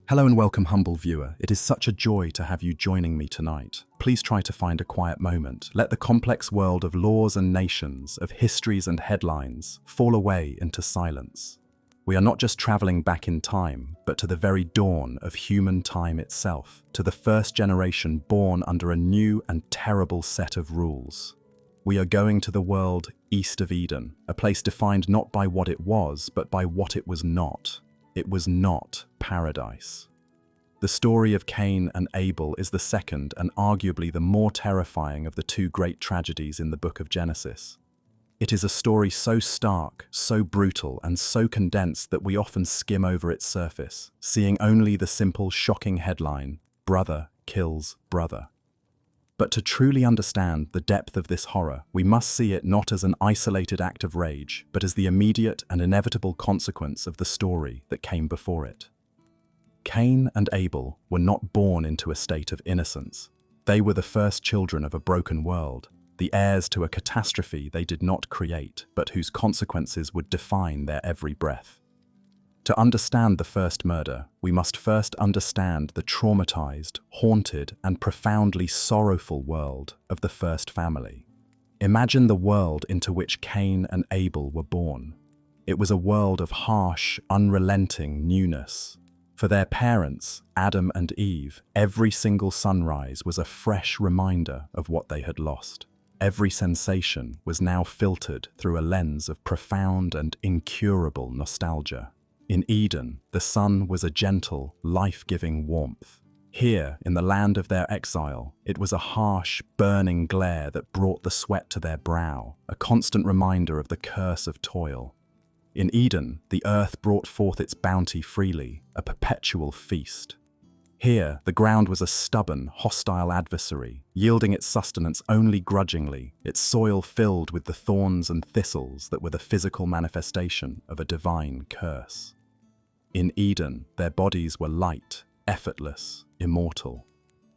Hello and welcome, humble viewer. It is such a joy to have you joining me tonight. Please try to find a quiet moment. Let the complex world of laws and nations, of histories and headlines, fall away into silence. We are not just traveling back in time, but to the very dawn of human time itself, to the first generation born under a new and terrible set of rules. We are going to the world east of Eden, a place defined not by what it was, but by what it was not. It was not paradise. The story of Cain and Abel is the second and arguably the more terrifying of the two great tragedies in the book of Genesis. It is a story so stark, so brutal, and so condensed that we often skim over its surface, seeing only the simple, shocking headline, "Brother kills brother." But to truly understand the depth of this horror, we must see it not as an isolated act of rage, but as the immediate and inevitable consequence of the story that came before it. Cain and Abel were not born into a state of innocence. They were the first children of a broken world, the heirs to a catastrophe they did not create, but whose consequences would define their every breath. To understand the first murder, we must first understand the traumatized, haunted, and profoundly sorrowful world of the first family. Imagine the world into which Cain and Abel were born. It was a world of harsh, unrelenting newness. For their parents, Adam and Eve, every single sunrise was a fresh reminder of what they had lost. Every sensation was now filtered through a lens of profound and incurable nostalgia. In Eden, the sun was a gentle, life-giving warmth. Here, in the land of their exile, it was a harsh, burning glare that brought the sweat to their brow, a constant reminder of the curse of toil. In Eden, the earth brought forth its bounty freely, a perpetual feast. Here, the ground was a stubborn, hostile adversary, yielding its sustenance only grudgingly, its soil filled with the thorns and thistles that were the physical manifestation of a divine curse. In Eden, their bodies were light, effortless, immortal.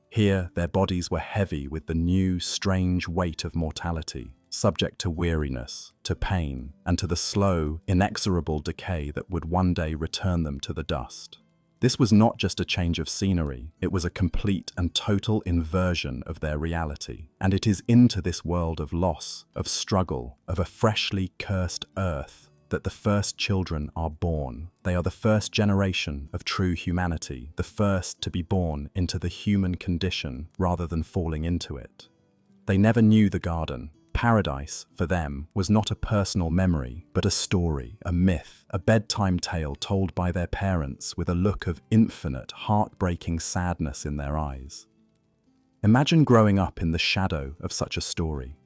Here, their bodies were heavy with the new, strange weight of mortality, subject to weariness, to pain, and to the slow, inexorable decay that would one day return them to the dust. This was not just a change of scenery, it was a complete and total inversion of their reality. And it is into this world of loss, of struggle, of a freshly cursed earth that the first children are born. They are the first generation of true humanity, the first to be born into the human condition rather than falling into it. They never knew the garden. Paradise, for them, was not a personal memory, but a story, a myth, a bedtime tale told by their parents with a look of infinite, heartbreaking sadness in their eyes. Imagine growing up in the shadow of such a story.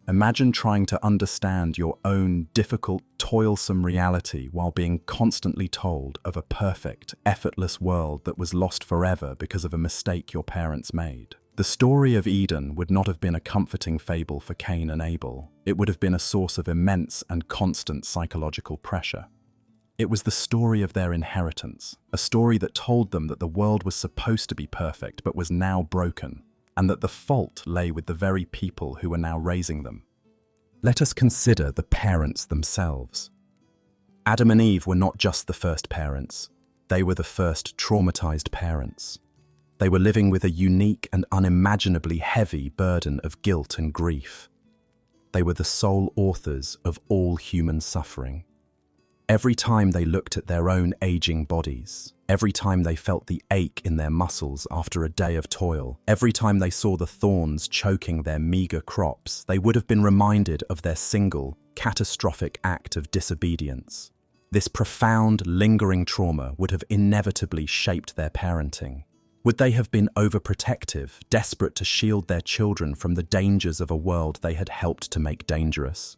Imagine trying to understand your own difficult, toilsome reality while being constantly told of a perfect, effortless world that was lost forever because of a mistake your parents made. The story of Eden would not have been a comforting fable for Cain and Abel. It would have been a source of immense and constant psychological pressure. It was the story of their inheritance, a story that told them that the world was supposed to be perfect but was now broken, and that the fault lay with the very people who were now raising them. Let us consider the parents themselves. Adam and Eve were not just the first parents. They were the first traumatized parents. They were living with a unique and unimaginably heavy burden of guilt and grief. They were the sole authors of all human suffering. Every time they looked at their own aging bodies, every time they felt the ache in their muscles after a day of toil, every time they saw the thorns choking their meager crops, they would have been reminded of their single, catastrophic act of disobedience. This profound, lingering trauma would have inevitably shaped their parenting. Would they have been overprotective, desperate to shield their children from the dangers of a world they had helped to make dangerous?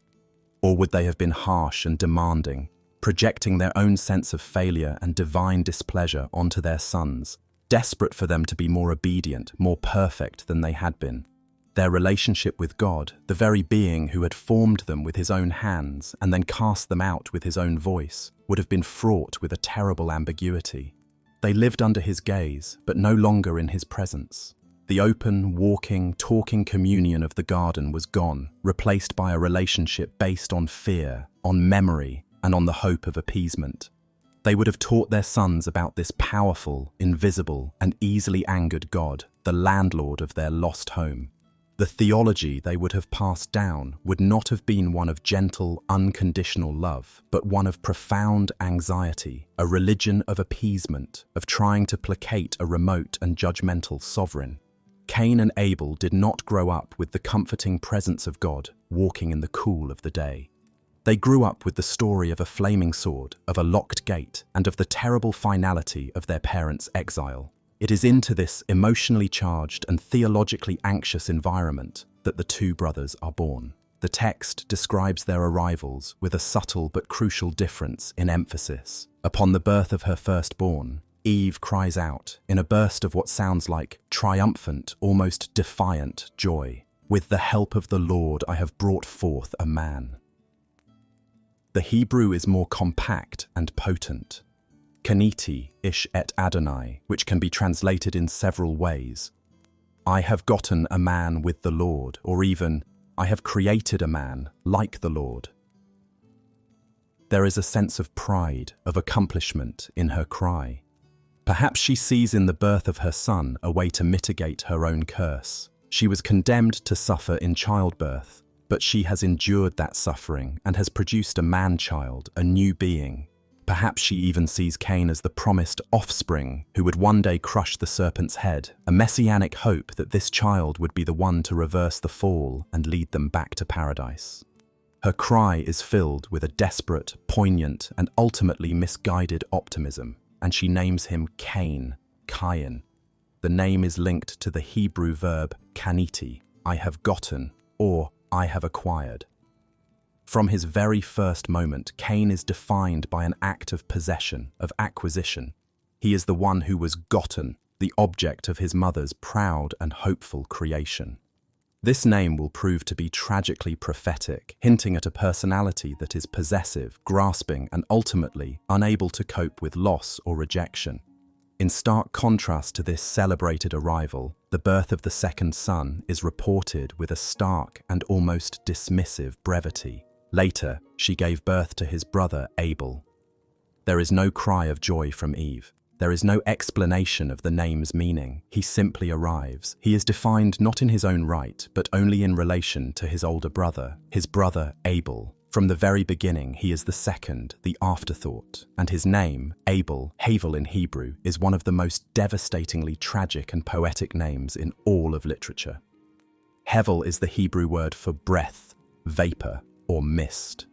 Or would they have been harsh and demanding, projecting their own sense of failure and divine displeasure onto their sons, desperate for them to be more obedient, more perfect than they had been? Their relationship with God, the very being who had formed them with his own hands and then cast them out with his own voice, would have been fraught with a terrible ambiguity. They lived under his gaze, but no longer in his presence. The open, walking, talking communion of the garden was gone, replaced by a relationship based on fear, on memory, and on the hope of appeasement. They would have taught their sons about this powerful, invisible, and easily angered God, the landlord of their lost home. The theology they would have passed down would not have been one of gentle, unconditional love, but one of profound anxiety, a religion of appeasement, of trying to placate a remote and judgmental sovereign. Cain and Abel did not grow up with the comforting presence of God walking in the cool of the day. They grew up with the story of a flaming sword, of a locked gate, and of the terrible finality of their parents' exile. It is into this emotionally charged and theologically anxious environment that the two brothers are born. The text describes their arrivals with a subtle but crucial difference in emphasis. Upon the birth of her firstborn, Eve cries out, in a burst of what sounds like triumphant, almost defiant joy, "With the help of the Lord I have brought forth a man." The Hebrew is more compact and potent. Kaniti ish et Adonai, which can be translated in several ways. I have gotten a man with the Lord, or even, I have created a man like the Lord. There is a sense of pride, of accomplishment in her cry. Perhaps she sees in the birth of her son a way to mitigate her own curse. She was condemned to suffer in childbirth, but she has endured that suffering and has produced a man-child, a new being. Perhaps she even sees Cain as the promised offspring who would one day crush the serpent's head, a messianic hope that this child would be the one to reverse the fall and lead them back to paradise. Her cry is filled with a desperate, poignant, and ultimately misguided optimism, and she names him Cain, Cain. The name is linked to the Hebrew verb kaniti, I have gotten, or I have acquired. From his very first moment, Cain is defined by an act of possession, of acquisition. He is the one who was gotten, the object of his mother's proud and hopeful creation. This name will prove to be tragically prophetic, hinting at a personality that is possessive, grasping, and ultimately unable to cope with loss or rejection. In stark contrast to this celebrated arrival, the birth of the second son is reported with a stark and almost dismissive brevity. Later, she gave birth to his brother Abel. There is no cry of joy from Eve. There is no explanation of the name's meaning. He simply arrives. He is defined not in his own right, but only in relation to his older brother, his brother Abel. From the very beginning, he is the second, the afterthought, and his name, Abel, Havel in Hebrew, is one of the most devastatingly tragic and poetic names in all of literature. Hevel is the Hebrew word for breath, vapor, or mist.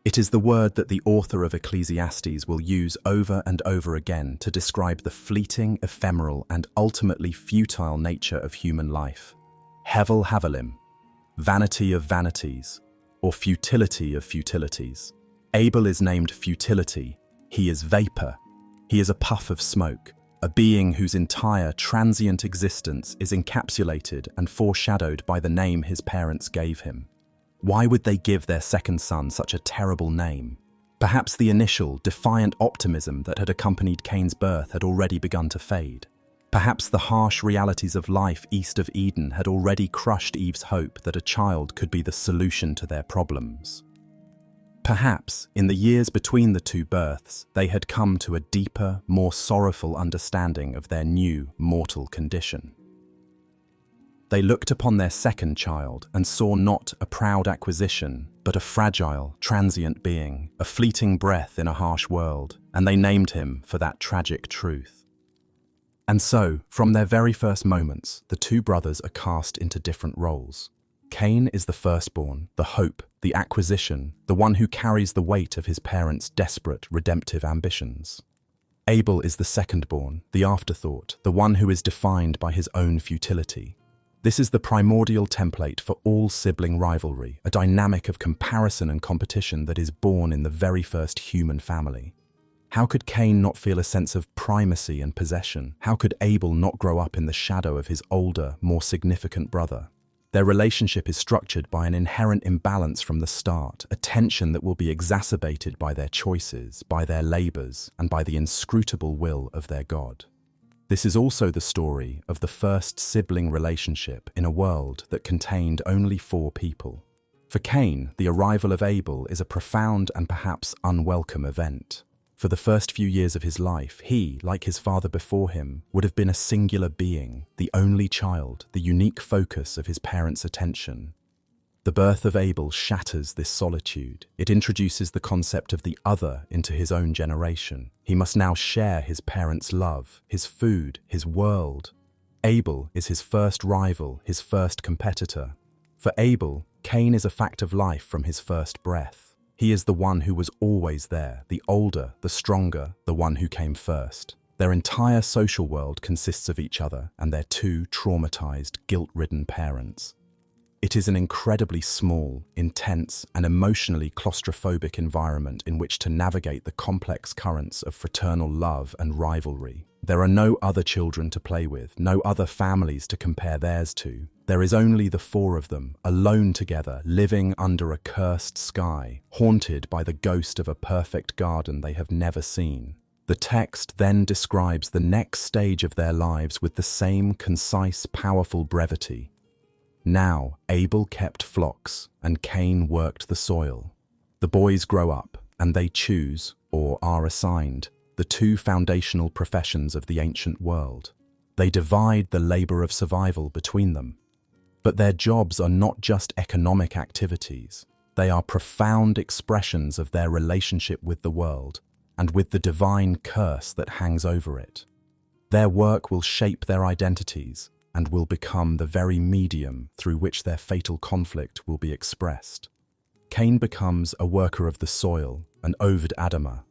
It is the word that the author of Ecclesiastes will use over and over again to describe the fleeting, ephemeral, and ultimately futile nature of human life. Hevel Havelim, vanity of vanities, or futility of futilities. Abel is named futility. He is vapor. He is a puff of smoke, a being whose entire transient existence is encapsulated and foreshadowed by the name his parents gave him. Why would they give their second son such a terrible name? Perhaps the initial, defiant optimism that had accompanied Cain's birth had already begun to fade. Perhaps the harsh realities of life east of Eden had already crushed Eve's hope that a child could be the solution to their problems. Perhaps, in the years between the two births, they had come to a deeper, more sorrowful understanding of their new, mortal condition. They looked upon their second child and saw not a proud acquisition, but a fragile, transient being, a fleeting breath in a harsh world, and they named him for that tragic truth. And so, from their very first moments, the two brothers are cast into different roles. Cain is the firstborn, the hope, the acquisition, the one who carries the weight of his parents' desperate, redemptive ambitions. Abel is the secondborn, the afterthought, the one who is defined by his own futility. This is the primordial template for all sibling rivalry, a dynamic of comparison and competition that is born in the very first human family. How could Cain not feel a sense of primacy and possession? How could Abel not grow up in the shadow of his older, more significant brother? Their relationship is structured by an inherent imbalance from the start, a tension that will be exacerbated by their choices, by their labors, and by the inscrutable will of their God. This is also the story of the first sibling relationship in a world that contained only 4 people. For Cain, the arrival of Abel is a profound and perhaps unwelcome event. For the first few years of his life, he, like his father before him, would have been a singular being, the only child, the unique focus of his parents' attention. The birth of Abel shatters this solitude. It introduces the concept of the other into his own generation. He must now share his parents' love, his food, his world. Abel is his first rival, his first competitor. For Abel, Cain is a fact of life from his first breath. He is the one who was always there, the older, the stronger, the one who came first. Their entire social world consists of each other and their two traumatized, guilt-ridden parents. It is an incredibly small, intense, and emotionally claustrophobic environment in which to navigate the complex currents of fraternal love and rivalry. There are no other children to play with, no other families to compare theirs to. There is only the four of them, alone together, living under a cursed sky, haunted by the ghost of a perfect garden they have never seen. The text then describes the next stage of their lives with the same concise, powerful brevity. Now, Abel kept flocks, and Cain worked the soil. The boys grow up, and they choose, or are assigned, the two foundational professions of the ancient world. They divide the labor of survival between them. But their jobs are not just economic activities. They are profound expressions of their relationship with the world, and with the divine curse that hangs over it. Their work will shape their identities, and will become the very medium through which their fatal conflict will be expressed. Cain becomes a worker of the soil, an Ovid Adama.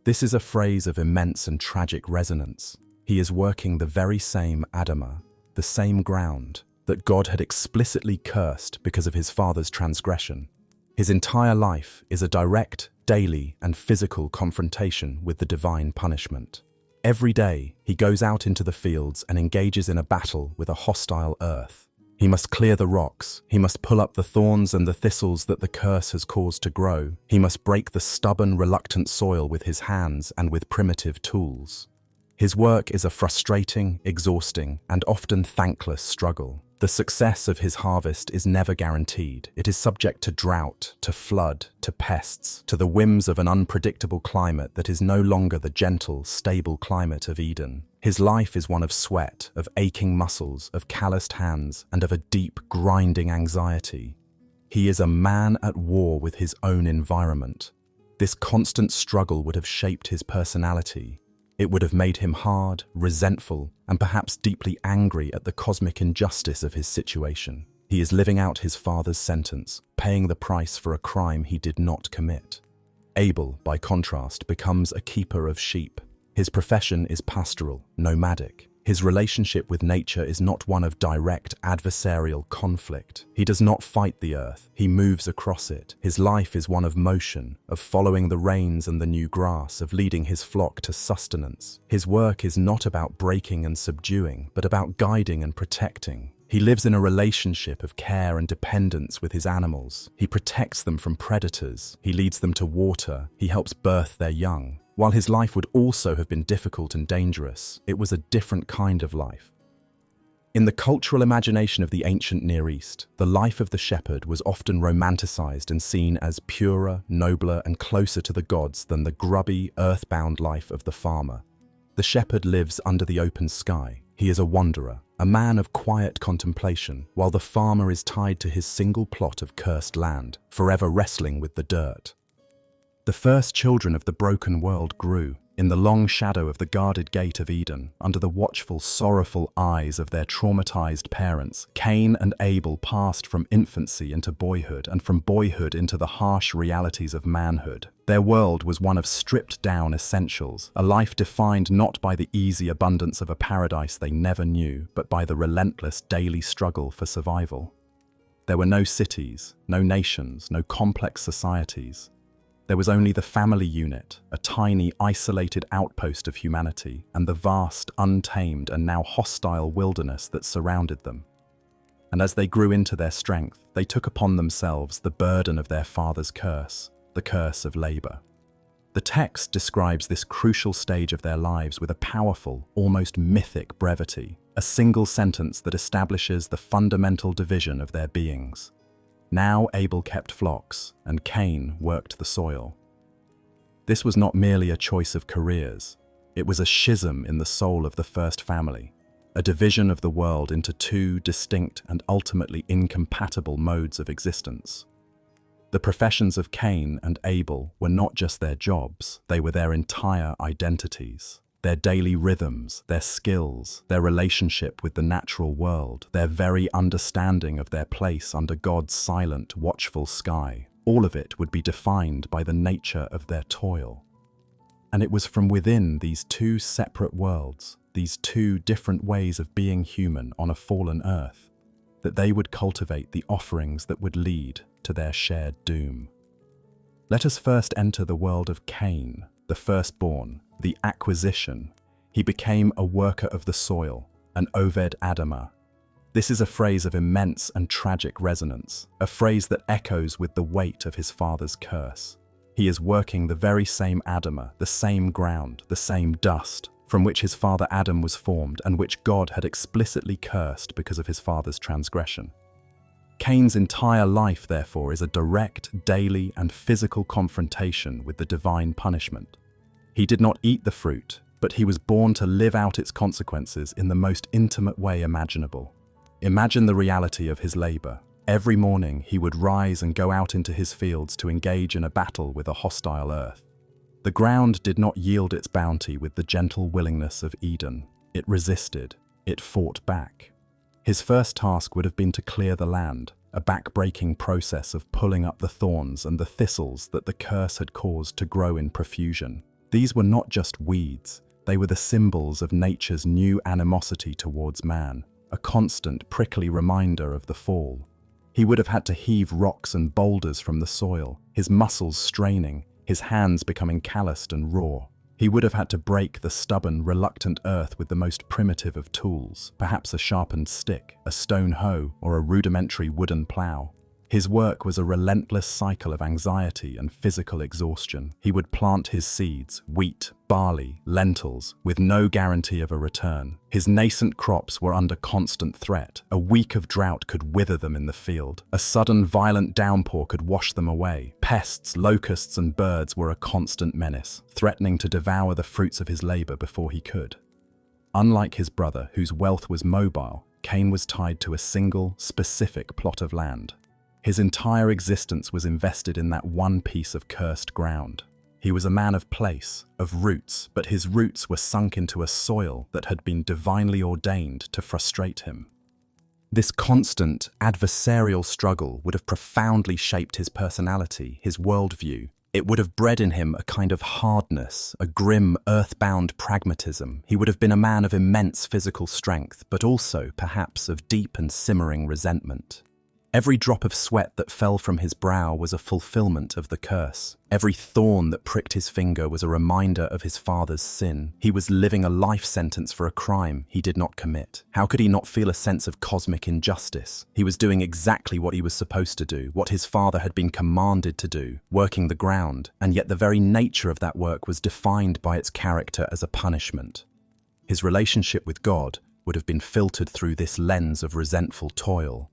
This is a phrase of immense and tragic resonance. He is working the very same Adama, the same ground, that God had explicitly cursed because of his father's transgression. His entire life is a direct, daily, and physical confrontation with the divine punishment. Every day, he goes out into the fields and engages in a battle with a hostile earth. He must clear the rocks. He must pull up the thorns and the thistles that the curse has caused to grow. He must break the stubborn, reluctant soil with his hands and with primitive tools. His work is a frustrating, exhausting, and often thankless struggle. The success of his harvest is never guaranteed. It is subject to drought, to flood, to pests, to the whims of an unpredictable climate that is no longer the gentle, stable climate of Eden. His life is one of sweat, of aching muscles, of calloused hands, and of a deep, grinding anxiety. He is a man at war with his own environment. This constant struggle would have shaped his personality. It would have made him hard, resentful, and perhaps deeply angry at the cosmic injustice of his situation. He is living out his father's sentence, paying the price for a crime he did not commit. Abel, by contrast, becomes a keeper of sheep. His profession is pastoral, nomadic. His relationship with nature is not one of direct adversarial conflict. He does not fight the earth, he moves across it. His life is one of motion, of following the rains and the new grass, of leading his flock to sustenance. His work is not about breaking and subduing, but about guiding and protecting. He lives in a relationship of care and dependence with his animals. He protects them from predators. He leads them to water. He helps birth their young. While his life would also have been difficult and dangerous, it was a different kind of life. In the cultural imagination of the ancient Near East, the life of the shepherd was often romanticized and seen as purer, nobler, and closer to the gods than the grubby, earthbound life of the farmer. The shepherd lives under the open sky. He is a wanderer, a man of quiet contemplation, while the farmer is tied to his single plot of cursed land, forever wrestling with the dirt. The first children of the broken world grew, in the long shadow of the guarded gate of Eden, under the watchful, sorrowful eyes of their traumatized parents. Cain and Abel passed from infancy into boyhood, and from boyhood into the harsh realities of manhood. Their world was one of stripped-down essentials, a life defined not by the easy abundance of a paradise they never knew, but by the relentless daily struggle for survival. There were no cities, no nations, no complex societies. There was only the family unit, a tiny, isolated outpost of humanity, and the vast, untamed, and now hostile wilderness that surrounded them. And as they grew into their strength, they took upon themselves the burden of their father's curse, the curse of labor. The text describes this crucial stage of their lives with a powerful, almost mythic brevity, a single sentence that establishes the fundamental division of their beings. Now Abel kept flocks, and Cain worked the soil. This was not merely a choice of careers. It was a schism in the soul of the first family, a division of the world into two distinct and ultimately incompatible modes of existence. The professions of Cain and Abel were not just their jobs, they were their entire identities. Their daily rhythms, their skills, their relationship with the natural world, their very understanding of their place under God's silent, watchful sky, all of it would be defined by the nature of their toil. And it was from within these two separate worlds, these two different ways of being human on a fallen earth, that they would cultivate the offerings that would lead to their shared doom. Let us first enter the world of Cain, the firstborn, the acquisition. He became a worker of the soil, an Oved Adamah. This is a phrase of immense and tragic resonance, a phrase that echoes with the weight of his father's curse. He is working the very same Adamah, the same ground, the same dust, from which his father Adam was formed and which God had explicitly cursed because of his father's transgression. Cain's entire life, therefore, is a direct, daily, and physical confrontation with the divine punishment. He did not eat the fruit, but he was born to live out its consequences in the most intimate way imaginable. Imagine the reality of his labor. Every morning he would rise and go out into his fields to engage in a battle with a hostile earth. The ground did not yield its bounty with the gentle willingness of Eden. It resisted. It fought back. His first task would have been to clear the land, a back-breaking process of pulling up the thorns and the thistles that the curse had caused to grow in profusion. These were not just weeds, they were the symbols of nature's new animosity towards man, a constant, prickly reminder of the fall. He would have had to heave rocks and boulders from the soil, his muscles straining, his hands becoming calloused and raw. He would have had to break the stubborn, reluctant earth with the most primitive of tools, perhaps a sharpened stick, a stone hoe, or a rudimentary wooden plow. His work was a relentless cycle of anxiety and physical exhaustion. He would plant his seeds, wheat, barley, lentils, with no guarantee of a return. His nascent crops were under constant threat. A week of drought could wither them in the field. A sudden violent downpour could wash them away. Pests, locusts, and birds were a constant menace, threatening to devour the fruits of his labor before he could. Unlike his brother, whose wealth was mobile, Cain was tied to a single, specific plot of land. His entire existence was invested in that one piece of cursed ground. He was a man of place, of roots, but his roots were sunk into a soil that had been divinely ordained to frustrate him. This constant, adversarial struggle would have profoundly shaped his personality, his worldview. It would have bred in him a kind of hardness, a grim, earthbound pragmatism. He would have been a man of immense physical strength, but also, perhaps, of deep and simmering resentment. Every drop of sweat that fell from his brow was a fulfillment of the curse. Every thorn that pricked his finger was a reminder of his father's sin. He was living a life sentence for a crime he did not commit. How could he not feel a sense of cosmic injustice? He was doing exactly what he was supposed to do, what his father had been commanded to do, working the ground, and yet the very nature of that work was defined by its character as a punishment. His relationship with God would have been filtered through this lens of resentful toil.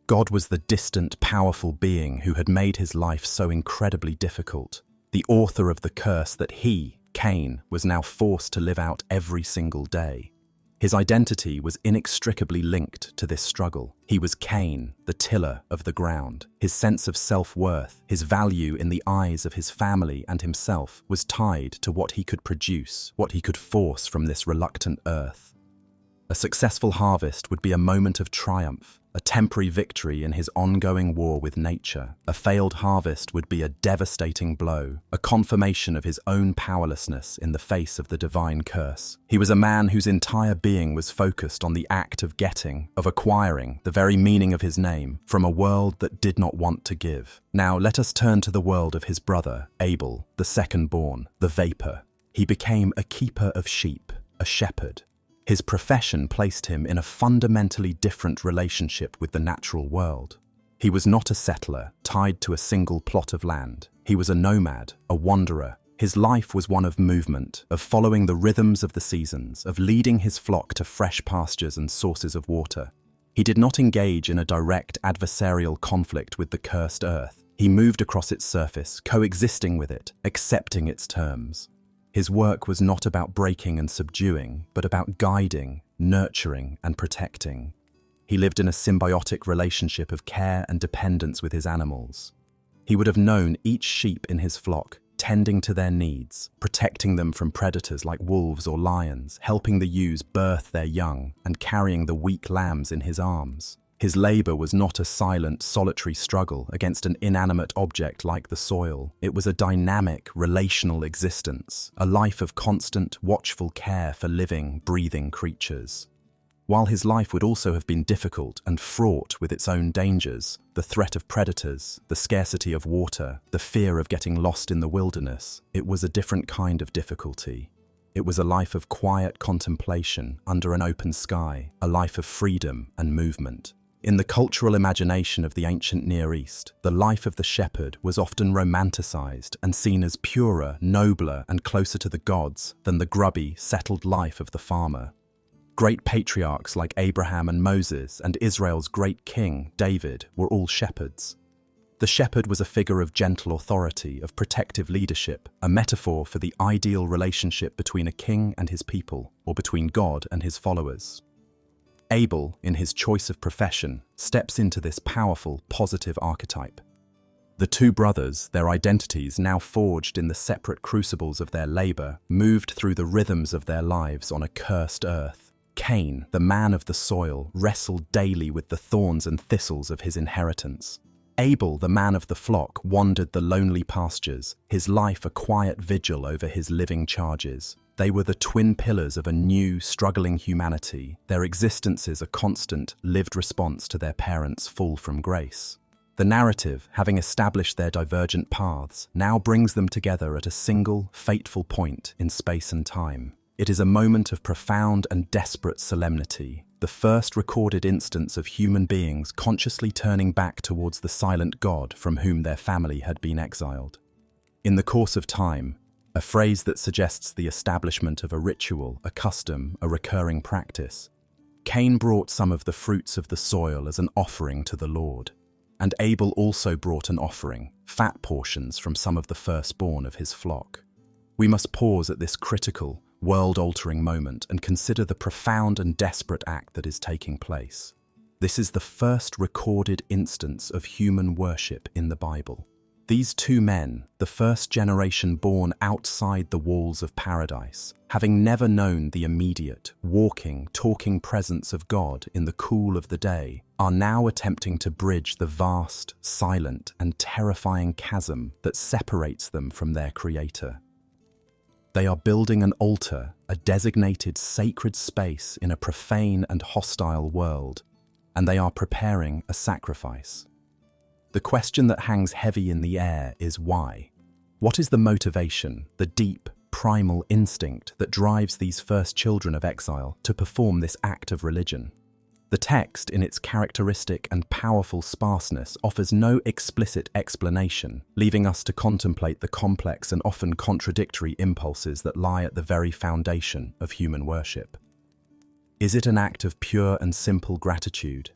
God was the distant, powerful being who had made his life so incredibly difficult, the author of the curse that he, Cain, was now forced to live out every single day. His identity was inextricably linked to this struggle. He was Cain, the tiller of the ground. His sense of self-worth, his value in the eyes of his family and himself, was tied to what he could produce, what he could force from this reluctant earth. A successful harvest would be a moment of triumph, a temporary victory in his ongoing war with nature. A failed harvest would be a devastating blow, a confirmation of his own powerlessness in the face of the divine curse. He was a man whose entire being was focused on the act of getting, of acquiring, the very meaning of his name, from a world that did not want to give. Now let us turn to the world of his brother, Abel, the second-born, the vapor. He became a keeper of sheep, a shepherd. His profession placed him in a fundamentally different relationship with the natural world. He was not a settler, tied to a single plot of land. He was a nomad, a wanderer. His life was one of movement, of following the rhythms of the seasons, of leading his flock to fresh pastures and sources of water. He did not engage in a direct adversarial conflict with the cursed earth. He moved across its surface, coexisting with it, accepting its terms. His work was not about breaking and subduing, but about guiding, nurturing, and protecting. He lived in a symbiotic relationship of care and dependence with his animals. He would have known each sheep in his flock, tending to their needs, protecting them from predators like wolves or lions, helping the ewes birth their young, and carrying the weak lambs in his arms. His labor was not a silent, solitary struggle against an inanimate object like the soil. It was a dynamic, relational existence, a life of constant, watchful care for living, breathing creatures. While his life would also have been difficult and fraught with its own dangers, the threat of predators, the scarcity of water, the fear of getting lost in the wilderness, it was a different kind of difficulty. It was a life of quiet contemplation under an open sky, a life of freedom and movement. In the cultural imagination of the ancient Near East, the life of the shepherd was often romanticized and seen as purer, nobler, and closer to the gods than the grubby, settled life of the farmer. Great patriarchs like Abraham and Moses and Israel's great king, David, were all shepherds. The shepherd was a figure of gentle authority, of protective leadership, a metaphor for the ideal relationship between a king and his people, or between God and his followers. Abel, in his choice of profession, steps into this powerful, positive archetype. The two brothers, their identities now forged in the separate crucibles of their labor, moved through the rhythms of their lives on a cursed earth. Cain, the man of the soil, wrestled daily with the thorns and thistles of his inheritance. Abel, the man of the flock, wandered the lonely pastures, his life a quiet vigil over his living charges. They were the twin pillars of a new, struggling humanity, their existences a constant, lived response to their parents' fall from grace. The narrative, having established their divergent paths, now brings them together at a single, fateful point in space and time. It is a moment of profound and desperate solemnity, the first recorded instance of human beings consciously turning back towards the silent God from whom their family had been exiled. In the course of time, a phrase that suggests the establishment of a ritual, a custom, a recurring practice. Cain brought some of the fruits of the soil as an offering to the Lord, and Abel also brought an offering, fat portions from some of the firstborn of his flock. We must pause at this critical, world-altering moment and consider the profound and desperate act that is taking place. This is the first recorded instance of human worship in the Bible. These two men, the first generation born outside the walls of paradise, having never known the immediate, walking, talking presence of God in the cool of the day, are now attempting to bridge the vast, silent, and terrifying chasm that separates them from their Creator. They are building an altar, a designated sacred space in a profane and hostile world, and they are preparing a sacrifice. The question that hangs heavy in the air is why? What is the motivation, the deep, primal instinct that drives these first children of exile to perform this act of religion? The text, in its characteristic and powerful sparseness, offers no explicit explanation, leaving us to contemplate the complex and often contradictory impulses that lie at the very foundation of human worship. Is it an act of pure and simple gratitude?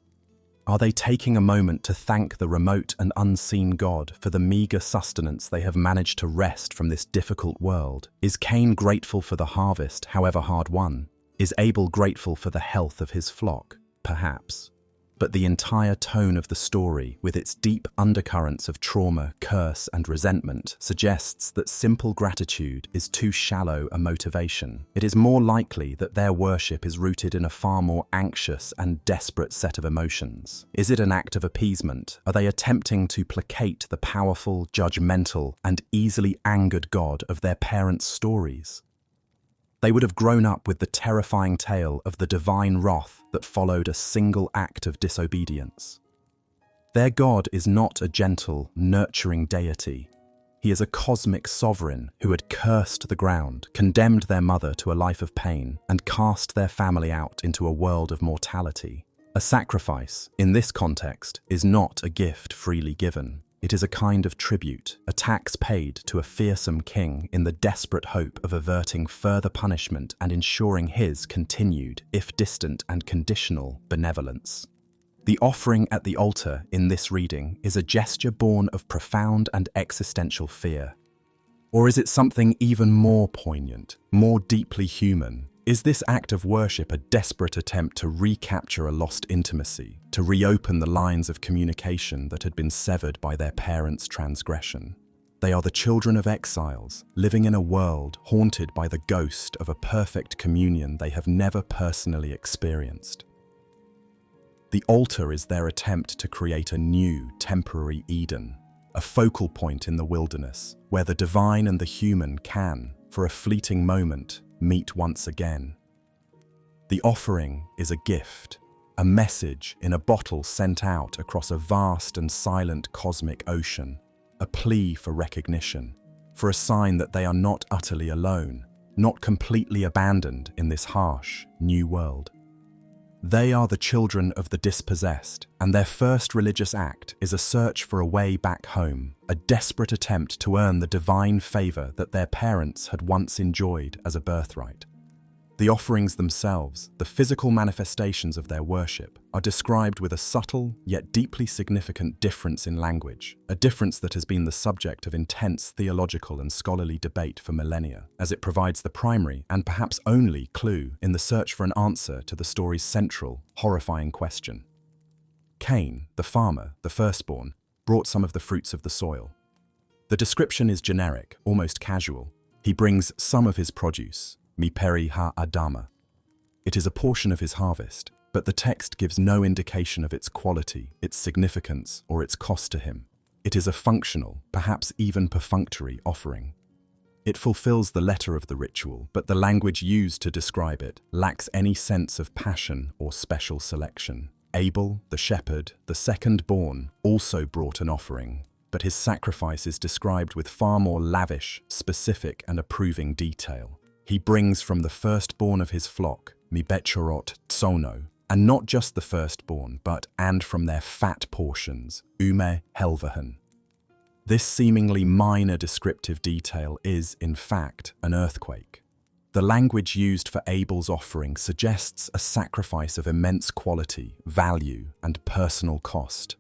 Are they taking a moment to thank the remote and unseen God for the meager sustenance they have managed to wrest from this difficult world? Is Cain grateful for the harvest, however hard won? Is Abel grateful for the health of his flock? Perhaps. But the entire tone of the story, with its deep undercurrents of trauma, curse, and resentment, suggests that simple gratitude is too shallow a motivation. It is more likely that their worship is rooted in a far more anxious and desperate set of emotions. Is it an act of appeasement? Are they attempting to placate the powerful, judgmental, and easily angered God of their parents' stories? They would have grown up with the terrifying tale of the divine wrath that followed a single act of disobedience. Their God is not a gentle, nurturing deity. He is a cosmic sovereign who had cursed the ground, condemned their mother to a life of pain, and cast their family out into a world of mortality. A sacrifice, in this context, is not a gift freely given. It is a kind of tribute, a tax paid to a fearsome king in the desperate hope of averting further punishment and ensuring his continued, if distant and conditional, benevolence. The offering at the altar in this reading is a gesture born of profound and existential fear. Or is it something even more poignant, more deeply human? Is this act of worship a desperate attempt to recapture a lost intimacy, to reopen the lines of communication that had been severed by their parents' transgression? They are the children of exiles, living in a world haunted by the ghost of a perfect communion they have never personally experienced. The altar is their attempt to create a new, temporary Eden, a focal point in the wilderness, where the divine and the human can, for a fleeting moment, meet once again. The offering is a gift, a message in a bottle sent out across a vast and silent cosmic ocean, a plea for recognition, for a sign that they are not utterly alone, not completely abandoned in this harsh, new world. They are the children of the dispossessed, and their first religious act is a search for a way back home, a desperate attempt to earn the divine favor that their parents had once enjoyed as a birthright. The offerings themselves, the physical manifestations of their worship, are described with a subtle yet deeply significant difference in language, a difference that has been the subject of intense theological and scholarly debate for millennia, as it provides the primary and perhaps only clue in the search for an answer to the story's central, horrifying question. Cain, the farmer, the firstborn, brought some of the fruits of the soil. The description is generic, almost casual. He brings some of his produce, mi peri ha adama. It is a portion of his harvest, but the text gives no indication of its quality, its significance, or its cost to him. It is a functional, perhaps even perfunctory offering. It fulfills the letter of the ritual, but the language used to describe it lacks any sense of passion or special selection. Abel, the shepherd, the second-born, also brought an offering, but his sacrifice is described with far more lavish, specific, and approving detail. He brings from the firstborn of his flock, mi bechorot tsono, and not just the firstborn, but and from their fat portions, ume helvahan. This seemingly minor descriptive detail is, in fact, an earthquake. The language used for Abel's offering suggests a sacrifice of immense quality, value, and personal cost.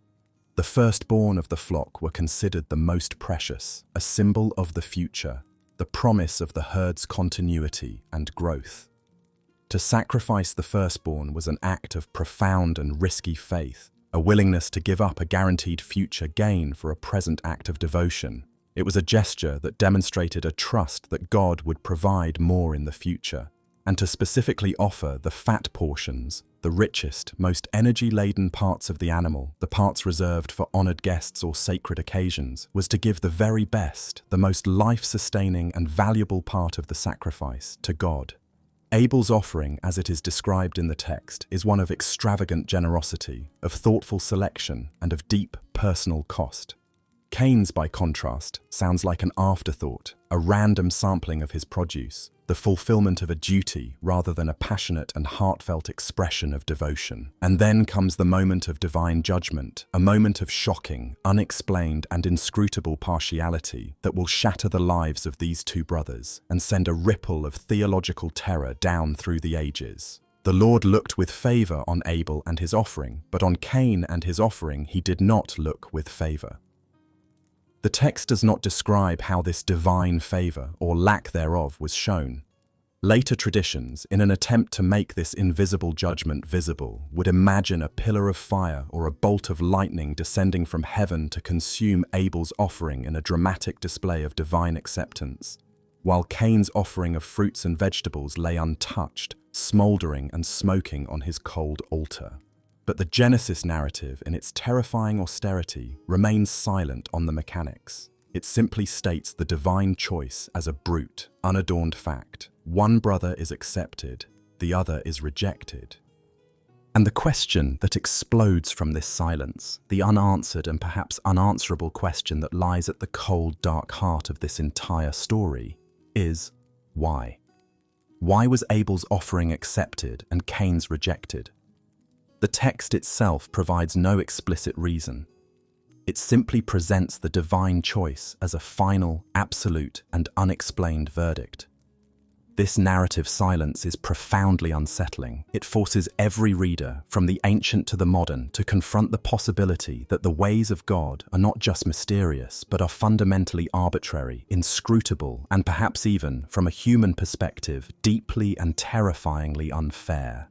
The firstborn of the flock were considered the most precious, a symbol of the future, the promise of the herd's continuity and growth. To sacrifice the firstborn was an act of profound and risky faith, a willingness to give up a guaranteed future gain for a present act of devotion. It was a gesture that demonstrated a trust that God would provide more in the future, and to specifically offer the fat portions, the richest, most energy-laden parts of the animal, the parts reserved for honored guests or sacred occasions, was to give the very best, the most life-sustaining and valuable part of the sacrifice to God. Abel's offering, as it is described in the text, is one of extravagant generosity, of thoughtful selection, and of deep personal cost. Cain's, by contrast, sounds like an afterthought, a random sampling of his produce, the fulfillment of a duty rather than a passionate and heartfelt expression of devotion. And then comes the moment of divine judgment, a moment of shocking, unexplained and inscrutable partiality that will shatter the lives of these two brothers and send a ripple of theological terror down through the ages. The Lord looked with favor on Abel and his offering, but on Cain and his offering he did not look with favor. The text does not describe how this divine favor, or lack thereof, was shown. Later traditions, in an attempt to make this invisible judgment visible, would imagine a pillar of fire or a bolt of lightning descending from heaven to consume Abel's offering in a dramatic display of divine acceptance, while Cain's offering of fruits and vegetables lay untouched, smoldering and smoking on his cold altar. But the Genesis narrative, in its terrifying austerity, remains silent on the mechanics. It simply states the divine choice as a brute, unadorned fact. One brother is accepted, the other is rejected. And the question that explodes from this silence, the unanswered and perhaps unanswerable question that lies at the cold, dark heart of this entire story, is why? Why was Abel's offering accepted and Cain's rejected? The text itself provides no explicit reason. It simply presents the divine choice as a final, absolute, and unexplained verdict. This narrative silence is profoundly unsettling. It forces every reader, from the ancient to the modern, to confront the possibility that the ways of God are not just mysterious, but are fundamentally arbitrary, inscrutable, and perhaps even, from a human perspective, deeply and terrifyingly unfair.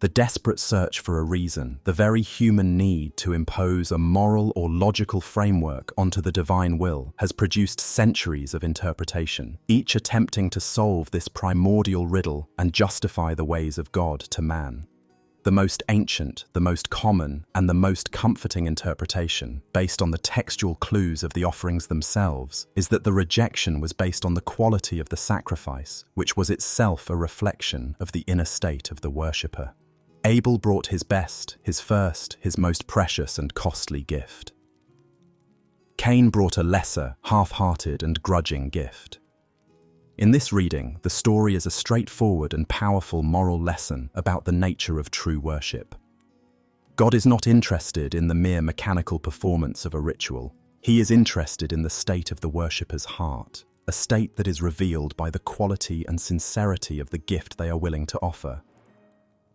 The desperate search for a reason, the very human need to impose a moral or logical framework onto the divine will, has produced centuries of interpretation, each attempting to solve this primordial riddle and justify the ways of God to man. The most ancient, the most common, and the most comforting interpretation, based on the textual clues of the offerings themselves, is that the rejection was based on the quality of the sacrifice, which was itself a reflection of the inner state of the worshipper. Abel brought his best, his first, his most precious and costly gift. Cain brought a lesser, half-hearted and grudging gift. In this reading, the story is a straightforward and powerful moral lesson about the nature of true worship. God is not interested in the mere mechanical performance of a ritual. He is interested in the state of the worshipper's heart, a state that is revealed by the quality and sincerity of the gift they are willing to offer.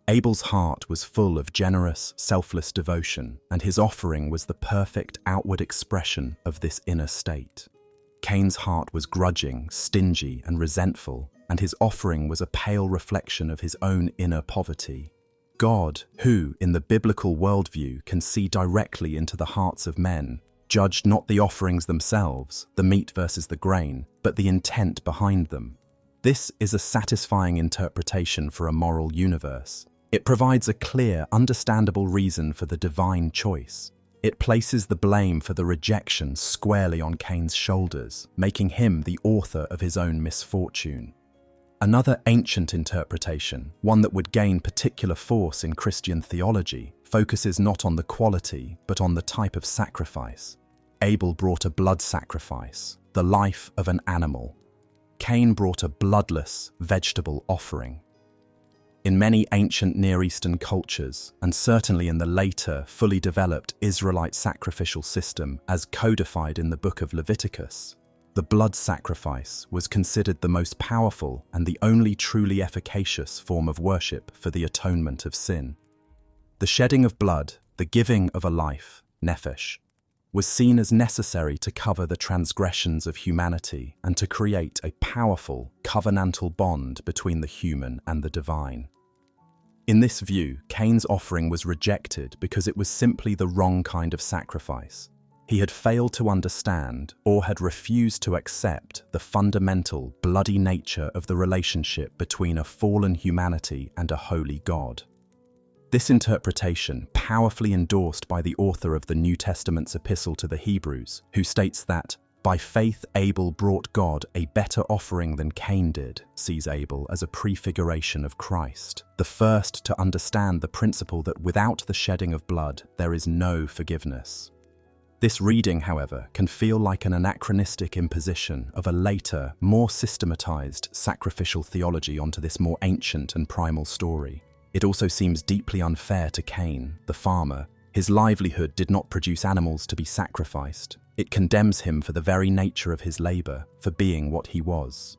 Abel's heart was full of generous, selfless devotion, and his offering was the perfect outward expression of this inner state. Cain's heart was grudging, stingy, and resentful, and his offering was a pale reflection of his own inner poverty. God, who, in the biblical worldview, can see directly into the hearts of men, judged not the offerings themselves, the meat versus the grain, but the intent behind them. This is a satisfying interpretation for a moral universe. It provides a clear, understandable reason for the divine choice. It places the blame for the rejection squarely on Cain's shoulders, making him the author of his own misfortune. Another ancient interpretation, one that would gain particular force in Christian theology, focuses not on the quality, but on the type of sacrifice. Abel brought a blood sacrifice, the life of an animal. Cain brought a bloodless, vegetable offering. In many ancient Near Eastern cultures, and certainly in the later, fully developed Israelite sacrificial system as codified in the book of Leviticus, the blood sacrifice was considered the most powerful and the only truly efficacious form of worship for the atonement of sin. The shedding of blood, the giving of a life, nephesh, was seen as necessary to cover the transgressions of humanity and to create a powerful, covenantal bond between the human and the divine. In this view, Cain's offering was rejected because it was simply the wrong kind of sacrifice. He had failed to understand or had refused to accept the fundamental, bloody nature of the relationship between a fallen humanity and a holy God. This interpretation, powerfully endorsed by the author of the New Testament's epistle to the Hebrews, who states that, by faith Abel brought God a better offering than Cain did, sees Abel as a prefiguration of Christ, the first to understand the principle that without the shedding of blood, there is no forgiveness. This reading, however, can feel like an anachronistic imposition of a later, more systematized sacrificial theology onto this more ancient and primal story. It also seems deeply unfair to Cain, the farmer. His livelihood did not produce animals to be sacrificed. It condemns him for the very nature of his labor, for being what he was.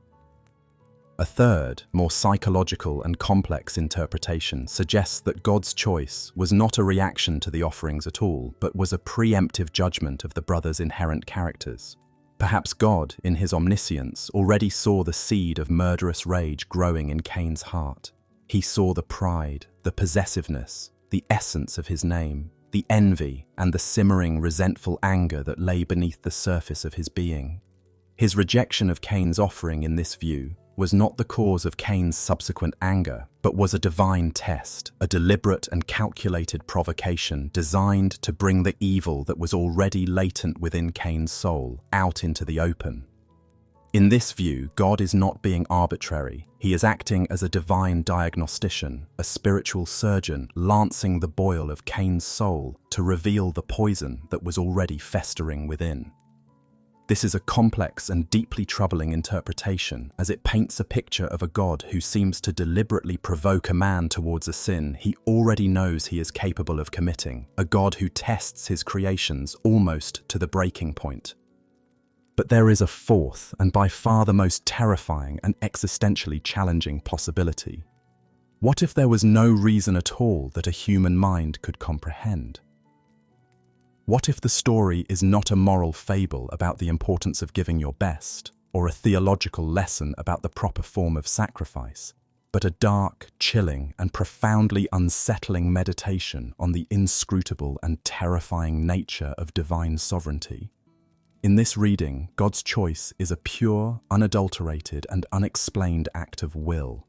A third, more psychological and complex interpretation suggests that God's choice was not a reaction to the offerings at all, but was a preemptive judgment of the brothers' inherent characters. Perhaps God, in his omniscience, already saw the seed of murderous rage growing in Cain's heart. He saw the pride, the possessiveness, the essence of his name, the envy, and the simmering, resentful anger that lay beneath the surface of his being. His rejection of Cain's offering in this view was not the cause of Cain's subsequent anger, but was a divine test, a deliberate and calculated provocation designed to bring the evil that was already latent within Cain's soul out into the open. In this view, God is not being arbitrary. He is acting as a divine diagnostician, a spiritual surgeon lancing the boil of Cain's soul to reveal the poison that was already festering within. This is a complex and deeply troubling interpretation, as it paints a picture of a God who seems to deliberately provoke a man towards a sin he already knows he is capable of committing, a God who tests his creations almost to the breaking point. But there is a fourth, and by far the most terrifying and existentially challenging possibility. What if there was no reason at all that a human mind could comprehend? What if the story is not a moral fable about the importance of giving your best, or a theological lesson about the proper form of sacrifice, but a dark, chilling, and profoundly unsettling meditation on the inscrutable and terrifying nature of divine sovereignty? In this reading, God's choice is a pure, unadulterated, and unexplained act of will.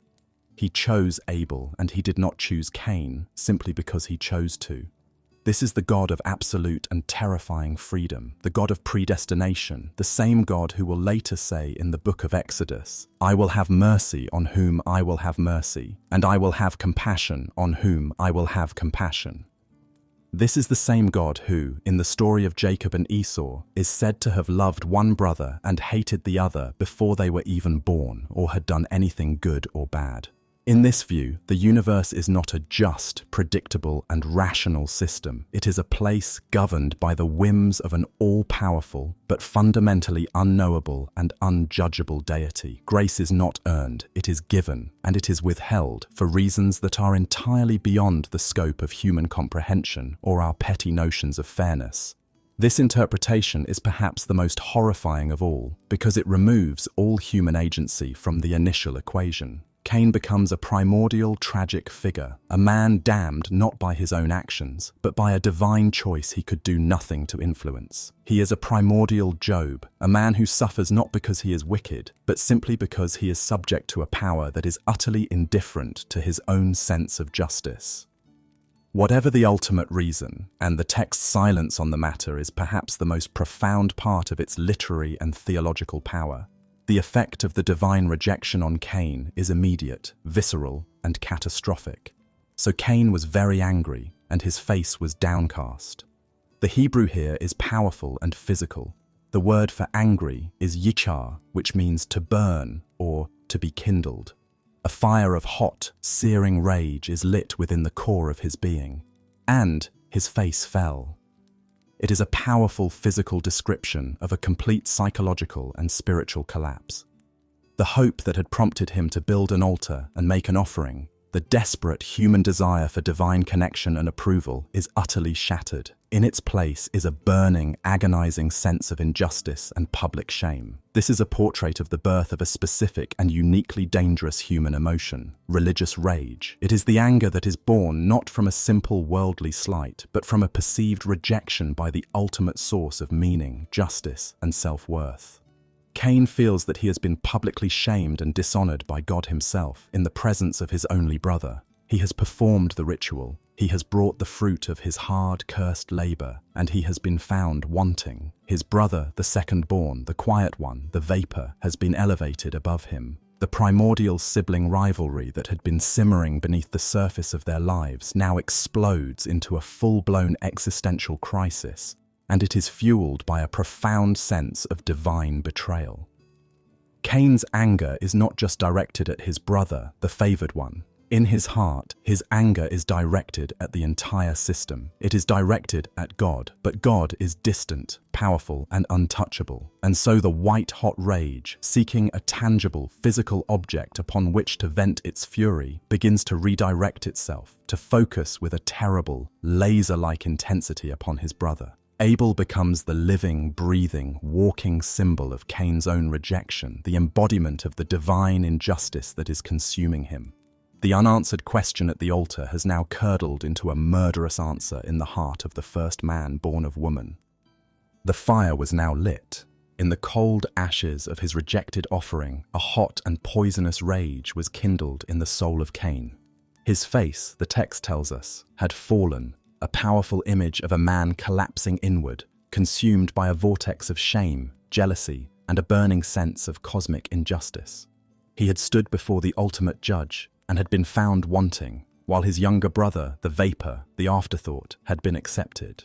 He chose Abel, and he did not choose Cain simply because he chose to. This is the God of absolute and terrifying freedom, the God of predestination, the same God who will later say in the book of Exodus, "I will have mercy on whom I will have mercy, and I will have compassion on whom I will have compassion." This is the same God who, in the story of Jacob and Esau, is said to have loved one brother and hated the other before they were even born or had done anything good or bad. In this view, the universe is not a just, predictable, and rational system. It is a place governed by the whims of an all-powerful, but fundamentally unknowable and unjudgeable deity. Grace is not earned, it is given, and it is withheld for reasons that are entirely beyond the scope of human comprehension or our petty notions of fairness. This interpretation is perhaps the most horrifying of all, because it removes all human agency from the initial equation. Cain becomes a primordial, tragic figure, a man damned not by his own actions, but by a divine choice he could do nothing to influence. He is a primordial Job, a man who suffers not because he is wicked, but simply because he is subject to a power that is utterly indifferent to his own sense of justice. Whatever the ultimate reason, and the text's silence on the matter is perhaps the most profound part of its literary and theological power, the effect of the divine rejection on Cain is immediate, visceral, and catastrophic. So Cain was very angry, and his face was downcast. The Hebrew here is powerful and physical. The word for angry is yichar, which means to burn or to be kindled. A fire of hot, searing rage is lit within the core of his being, and his face fell. It is a powerful physical description of a complete psychological and spiritual collapse. The hope that had prompted him to build an altar and make an offering, the desperate human desire for divine connection and approval, is utterly shattered. In its place is a burning, agonizing sense of injustice and public shame. This is a portrait of the birth of a specific and uniquely dangerous human emotion, religious rage. It is the anger that is born not from a simple worldly slight, but from a perceived rejection by the ultimate source of meaning, justice, and self-worth. Cain feels that he has been publicly shamed and dishonored by God himself in the presence of his only brother. He has performed the ritual, he has brought the fruit of his hard, cursed labor, and he has been found wanting. His brother, the second-born, the quiet one, the vapor, has been elevated above him. The primordial sibling rivalry that had been simmering beneath the surface of their lives now explodes into a full-blown existential crisis, and it is fueled by a profound sense of divine betrayal. Cain's anger is not just directed at his brother, the favored one. In his heart, his anger is directed at the entire system. It is directed at God, but God is distant, powerful, and untouchable. And so the white-hot rage, seeking a tangible, physical object upon which to vent its fury, begins to redirect itself, to focus with a terrible, laser-like intensity upon his brother. Abel becomes the living, breathing, walking symbol of Cain's own rejection, the embodiment of the divine injustice that is consuming him. The unanswered question at the altar has now curdled into a murderous answer in the heart of the first man born of woman. The fire was now lit. In the cold ashes of his rejected offering, a hot and poisonous rage was kindled in the soul of Cain. His face, the text tells us, had fallen, a powerful image of a man collapsing inward, consumed by a vortex of shame, jealousy, and a burning sense of cosmic injustice. He had stood before the ultimate judge and had been found wanting, while his younger brother, the vapor, the afterthought, had been accepted.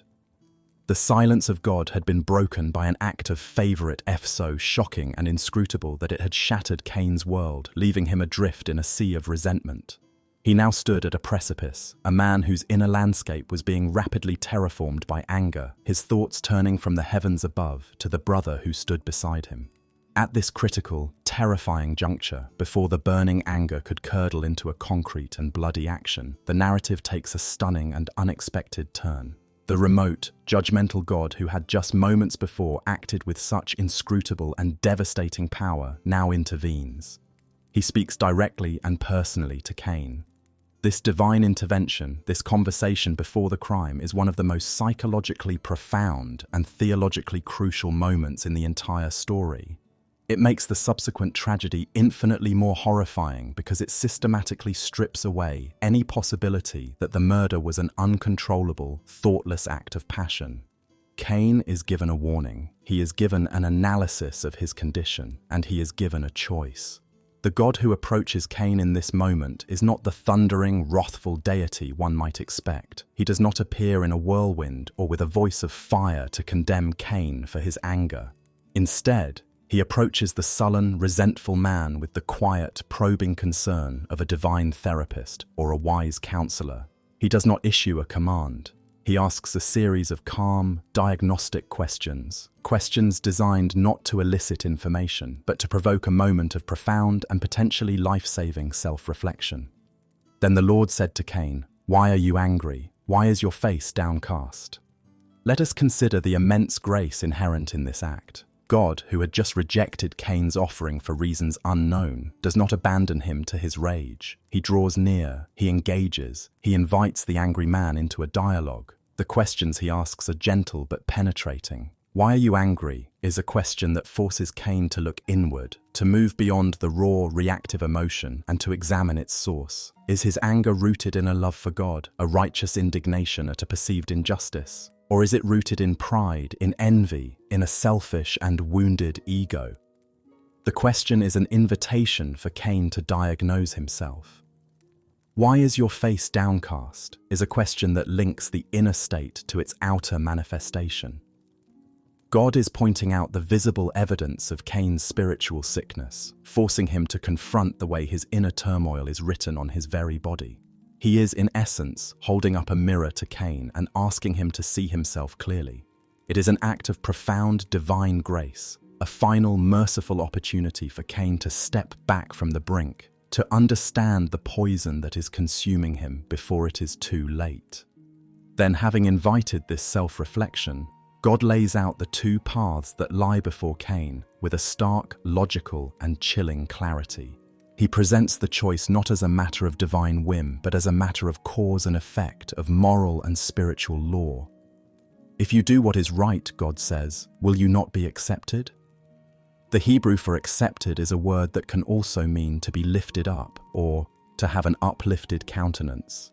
The silence of God had been broken by an act of favorite so shocking and inscrutable that it had shattered Cain's world, leaving him adrift in a sea of resentment. He now stood at a precipice, a man whose inner landscape was being rapidly terraformed by anger, his thoughts turning from the heavens above to the brother who stood beside him. At this critical, terrifying juncture, before the burning anger could curdle into a concrete and bloody action, the narrative takes a stunning and unexpected turn. The remote, judgmental God who had just moments before acted with such inscrutable and devastating power now intervenes. He speaks directly and personally to Cain. This divine intervention, this conversation before the crime, is one of the most psychologically profound and theologically crucial moments in the entire story. It makes the subsequent tragedy infinitely more horrifying because it systematically strips away any possibility that the murder was an uncontrollable, thoughtless act of passion. Cain is given a warning, he is given an analysis of his condition, and he is given a choice. The God who approaches Cain in this moment is not the thundering, wrathful deity one might expect. He does not appear in a whirlwind or with a voice of fire to condemn Cain for his anger. Instead, he approaches the sullen, resentful man with the quiet, probing concern of a divine therapist or a wise counselor. He does not issue a command. He asks a series of calm, diagnostic questions designed not to elicit information, but to provoke a moment of profound and potentially life-saving self-reflection. Then the Lord said to Cain, "Why are you angry? Why is your face downcast?" Let us consider the immense grace inherent in this act. God, who had just rejected Cain's offering for reasons unknown, does not abandon him to his rage. He draws near, he engages, he invites the angry man into a dialogue. The questions he asks are gentle but penetrating. "Why are you angry?" is a question that forces Cain to look inward, to move beyond the raw, reactive emotion and to examine its source. Is his anger rooted in a love for God, a righteous indignation at a perceived injustice? Or is it rooted in pride, in envy, in a selfish and wounded ego? The question is an invitation for Cain to diagnose himself. "Why is your face downcast?" is a question that links the inner state to its outer manifestation. God is pointing out the visible evidence of Cain's spiritual sickness, forcing him to confront the way his inner turmoil is written on his very body. He is, in essence, holding up a mirror to Cain and asking him to see himself clearly. It is an act of profound divine grace, a final merciful opportunity for Cain to step back from the brink, to understand the poison that is consuming him before it is too late. Then, having invited this self-reflection, God lays out the two paths that lie before Cain with a stark, logical, and chilling clarity. He presents the choice not as a matter of divine whim, but as a matter of cause and effect, of moral and spiritual law. If you do what is right, God says, will you not be accepted? The Hebrew for accepted is a word that can also mean to be lifted up or to have an uplifted countenance.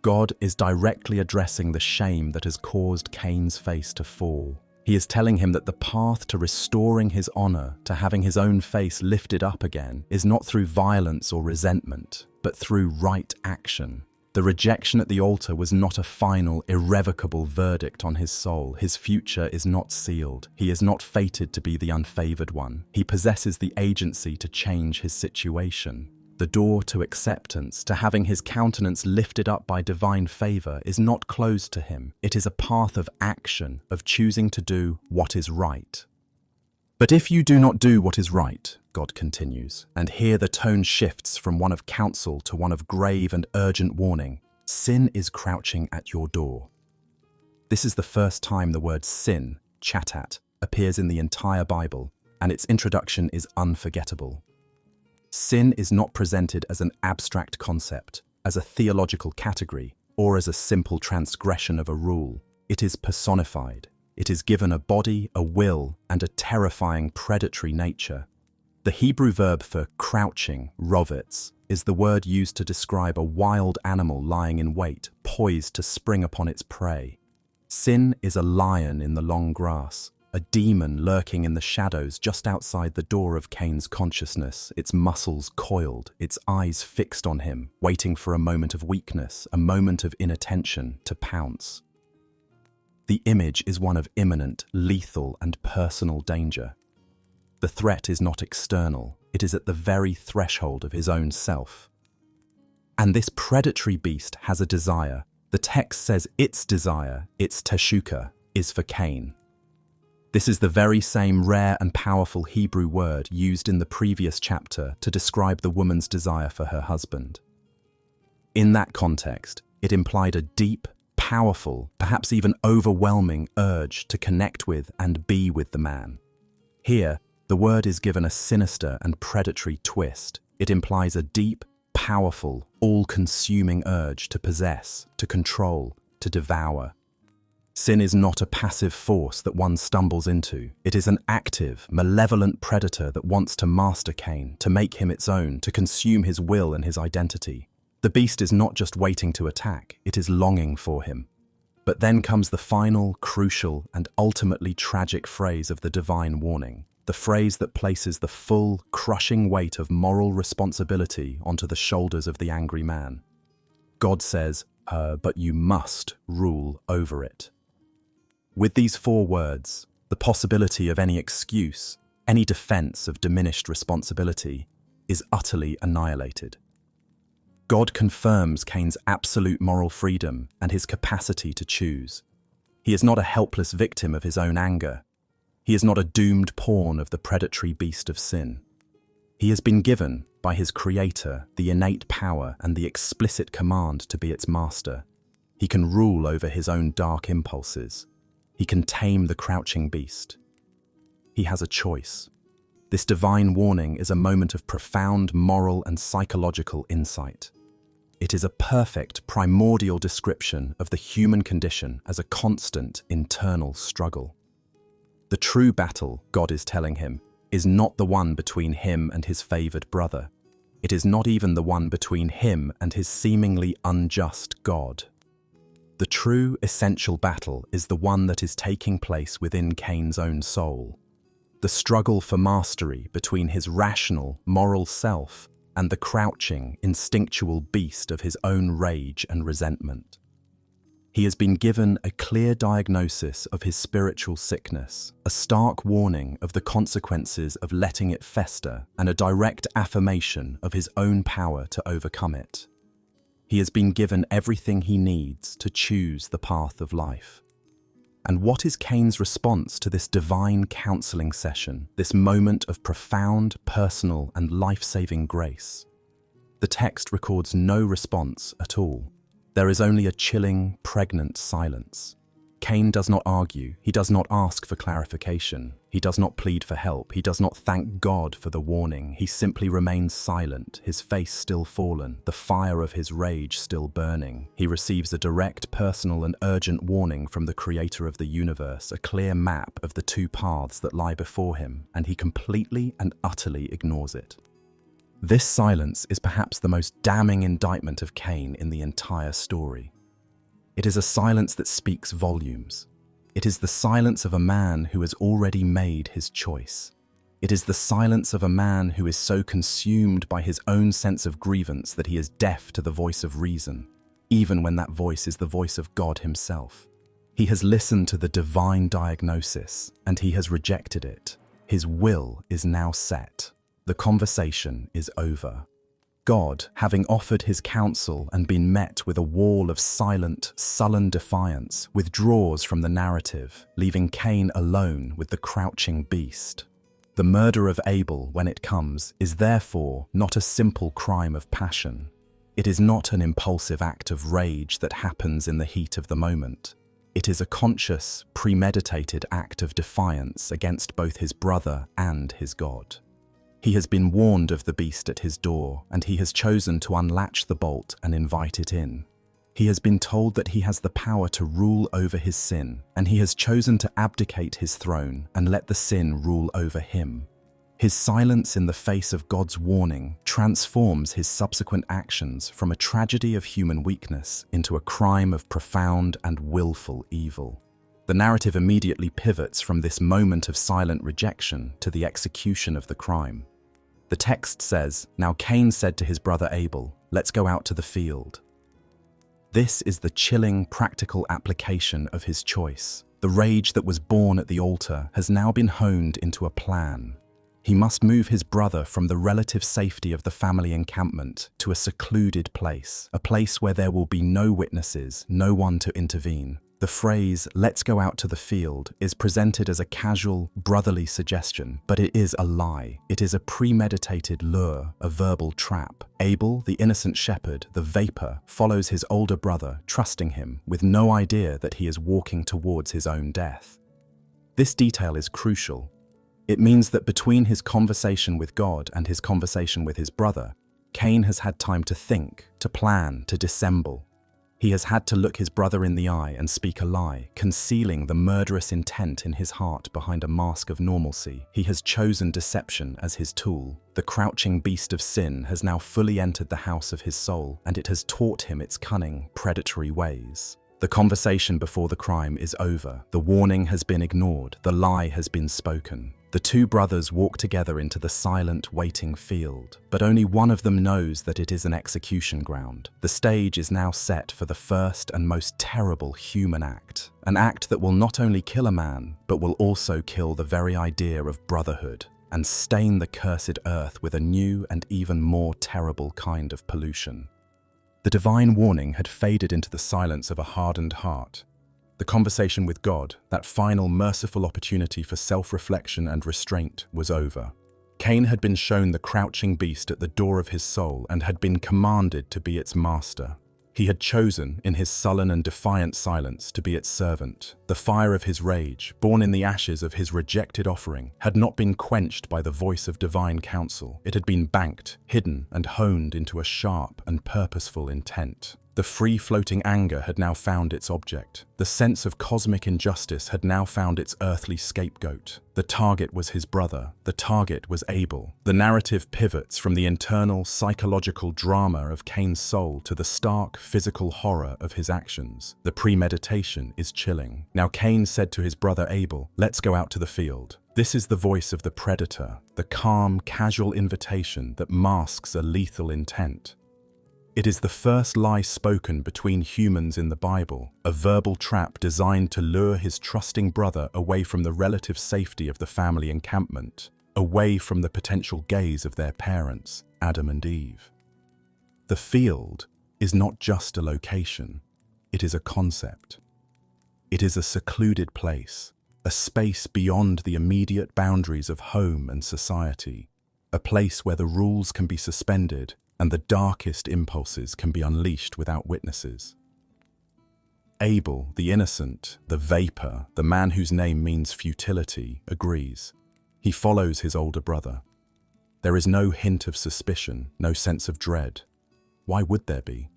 God is directly addressing the shame that has caused Cain's face to fall. He is telling him that the path to restoring his honor, to having his own face lifted up again, is not through violence or resentment, but through right action. The rejection at the altar was not a final, irrevocable verdict on his soul. His future is not sealed. He is not fated to be the unfavored one. He possesses the agency to change his situation. The door to acceptance, to having his countenance lifted up by divine favor, is not closed to him. It is a path of action, of choosing to do what is right. "But if you do not do what is right," God continues, and here the tone shifts from one of counsel to one of grave and urgent warning, "sin is crouching at your door." This is the first time the word sin, chatat, appears in the entire Bible, and its introduction is unforgettable. Sin is not presented as an abstract concept, as a theological category, or as a simple transgression of a rule. It is personified. It is given a body, a will, and a terrifying predatory nature. The Hebrew verb for crouching, rovitz, is the word used to describe a wild animal lying in wait, poised to spring upon its prey. Sin is a lion in the long grass, a demon lurking in the shadows just outside the door of Cain's consciousness, its muscles coiled, its eyes fixed on him, waiting for a moment of weakness, a moment of inattention to pounce. The image is one of imminent, lethal, and personal danger. The threat is not external, it is at the very threshold of his own self. And this predatory beast has a desire. The text says its desire, its teshuka, is for Cain. This is the very same rare and powerful Hebrew word used in the previous chapter to describe the woman's desire for her husband. In that context, it implied a deep, powerful, perhaps even overwhelming urge to connect with and be with the man. Here, the word is given a sinister and predatory twist. It implies a deep, powerful, all-consuming urge to possess, to control, to devour. Sin is not a passive force that one stumbles into. It is an active, malevolent predator that wants to master Cain, to make him its own, to consume his will and his identity. The beast is not just waiting to attack, it is longing for him. But then comes the final, crucial, and ultimately tragic phrase of the divine warning, the phrase that places the full, crushing weight of moral responsibility onto the shoulders of the angry man. God says, but you must rule over it. With these 4 words, the possibility of any excuse, any defense of diminished responsibility, is utterly annihilated. God confirms Cain's absolute moral freedom and his capacity to choose. He is not a helpless victim of his own anger. He is not a doomed pawn of the predatory beast of sin. He has been given, by his Creator, the innate power and the explicit command to be its master. He can rule over his own dark impulses. He can tame the crouching beast. He has a choice. This divine warning is a moment of profound moral and psychological insight. It is a perfect, primordial description of the human condition as a constant internal struggle. The true battle, God is telling him, is not the one between him and his favored brother. It is not even the one between him and his seemingly unjust God. The true, essential battle is the one that is taking place within Cain's own soul. The struggle for mastery between his rational, moral self and the crouching, instinctual beast of his own rage and resentment. He has been given a clear diagnosis of his spiritual sickness, a stark warning of the consequences of letting it fester, and a direct affirmation of his own power to overcome it. He has been given everything he needs to choose the path of life. And what is Cain's response to this divine counseling session, this moment of profound, personal, and life-saving grace? The text records no response at all. There is only a chilling, pregnant silence. Cain does not argue, he does not ask for clarification, he does not plead for help, he does not thank God for the warning, he simply remains silent, his face still fallen, the fire of his rage still burning. He receives a direct, personal and urgent warning from the Creator of the universe, a clear map of the 2 paths that lie before him, and he completely and utterly ignores it. This silence is perhaps the most damning indictment of Cain in the entire story. It is a silence that speaks volumes. It is the silence of a man who has already made his choice. It is the silence of a man who is so consumed by his own sense of grievance that he is deaf to the voice of reason, even when that voice is the voice of God himself. He has listened to the divine diagnosis, and he has rejected it. His will is now set. The conversation is over. God, having offered his counsel and been met with a wall of silent, sullen defiance, withdraws from the narrative, leaving Cain alone with the crouching beast. The murder of Abel, when it comes, is therefore not a simple crime of passion. It is not an impulsive act of rage that happens in the heat of the moment. It is a conscious, premeditated act of defiance against both his brother and his God. He has been warned of the beast at his door, and he has chosen to unlatch the bolt and invite it in. He has been told that he has the power to rule over his sin, and he has chosen to abdicate his throne and let the sin rule over him. His silence in the face of God's warning transforms his subsequent actions from a tragedy of human weakness into a crime of profound and willful evil. The narrative immediately pivots from this moment of silent rejection to the execution of the crime. The text says, "Now Cain said to his brother Abel, 'Let's go out to the field.'" This is the chilling, practical application of his choice. The rage that was born at the altar has now been honed into a plan. He must move his brother from the relative safety of the family encampment to a secluded place, a place where there will be no witnesses, no one to intervene. The phrase, "let's go out to the field," is presented as a casual, brotherly suggestion, but it is a lie. It is a premeditated lure, a verbal trap. Abel, the innocent shepherd, the vapor, follows his older brother, trusting him, with no idea that he is walking towards his own death. This detail is crucial. It means that between his conversation with God and his conversation with his brother, Cain has had time to think, to plan, to dissemble. He has had to look his brother in the eye and speak a lie, concealing the murderous intent in his heart behind a mask of normalcy. He has chosen deception as his tool. The crouching beast of sin has now fully entered the house of his soul, and it has taught him its cunning, predatory ways. The conversation before the crime is over. The warning has been ignored. The lie has been spoken. The two brothers walk together into the silent, waiting field, but only one of them knows that it is an execution ground. The stage is now set for the first and most terrible human act, an act that will not only kill a man, but will also kill the very idea of brotherhood and stain the cursed earth with a new and even more terrible kind of pollution. The divine warning had faded into the silence of a hardened heart. The conversation with God, that final merciful opportunity for self-reflection and restraint, was over. Cain had been shown the crouching beast at the door of his soul and had been commanded to be its master. He had chosen, in his sullen and defiant silence, to be its servant. The fire of his rage, born in the ashes of his rejected offering, had not been quenched by the voice of divine counsel. It had been banked, hidden, and honed into a sharp and purposeful intent. The free-floating anger had now found its object. The sense of cosmic injustice had now found its earthly scapegoat. The target was his brother. The target was Abel. The narrative pivots from the internal, psychological drama of Cain's soul to the stark, physical horror of his actions. The premeditation is chilling. Now Cain said to his brother Abel, "Let's go out to the field." This is the voice of the predator, the calm, casual invitation that masks a lethal intent. It is the first lie spoken between humans in the Bible, a verbal trap designed to lure his trusting brother away from the relative safety of the family encampment, away from the potential gaze of their parents, Adam and Eve. The field is not just a location, it is a concept. It is a secluded place, a space beyond the immediate boundaries of home and society, a place where the rules can be suspended and the darkest impulses can be unleashed without witnesses. Abel, the innocent, the vapor, the man whose name means futility, agrees. He follows his older brother. There is no hint of suspicion, no sense of dread. Why would there be?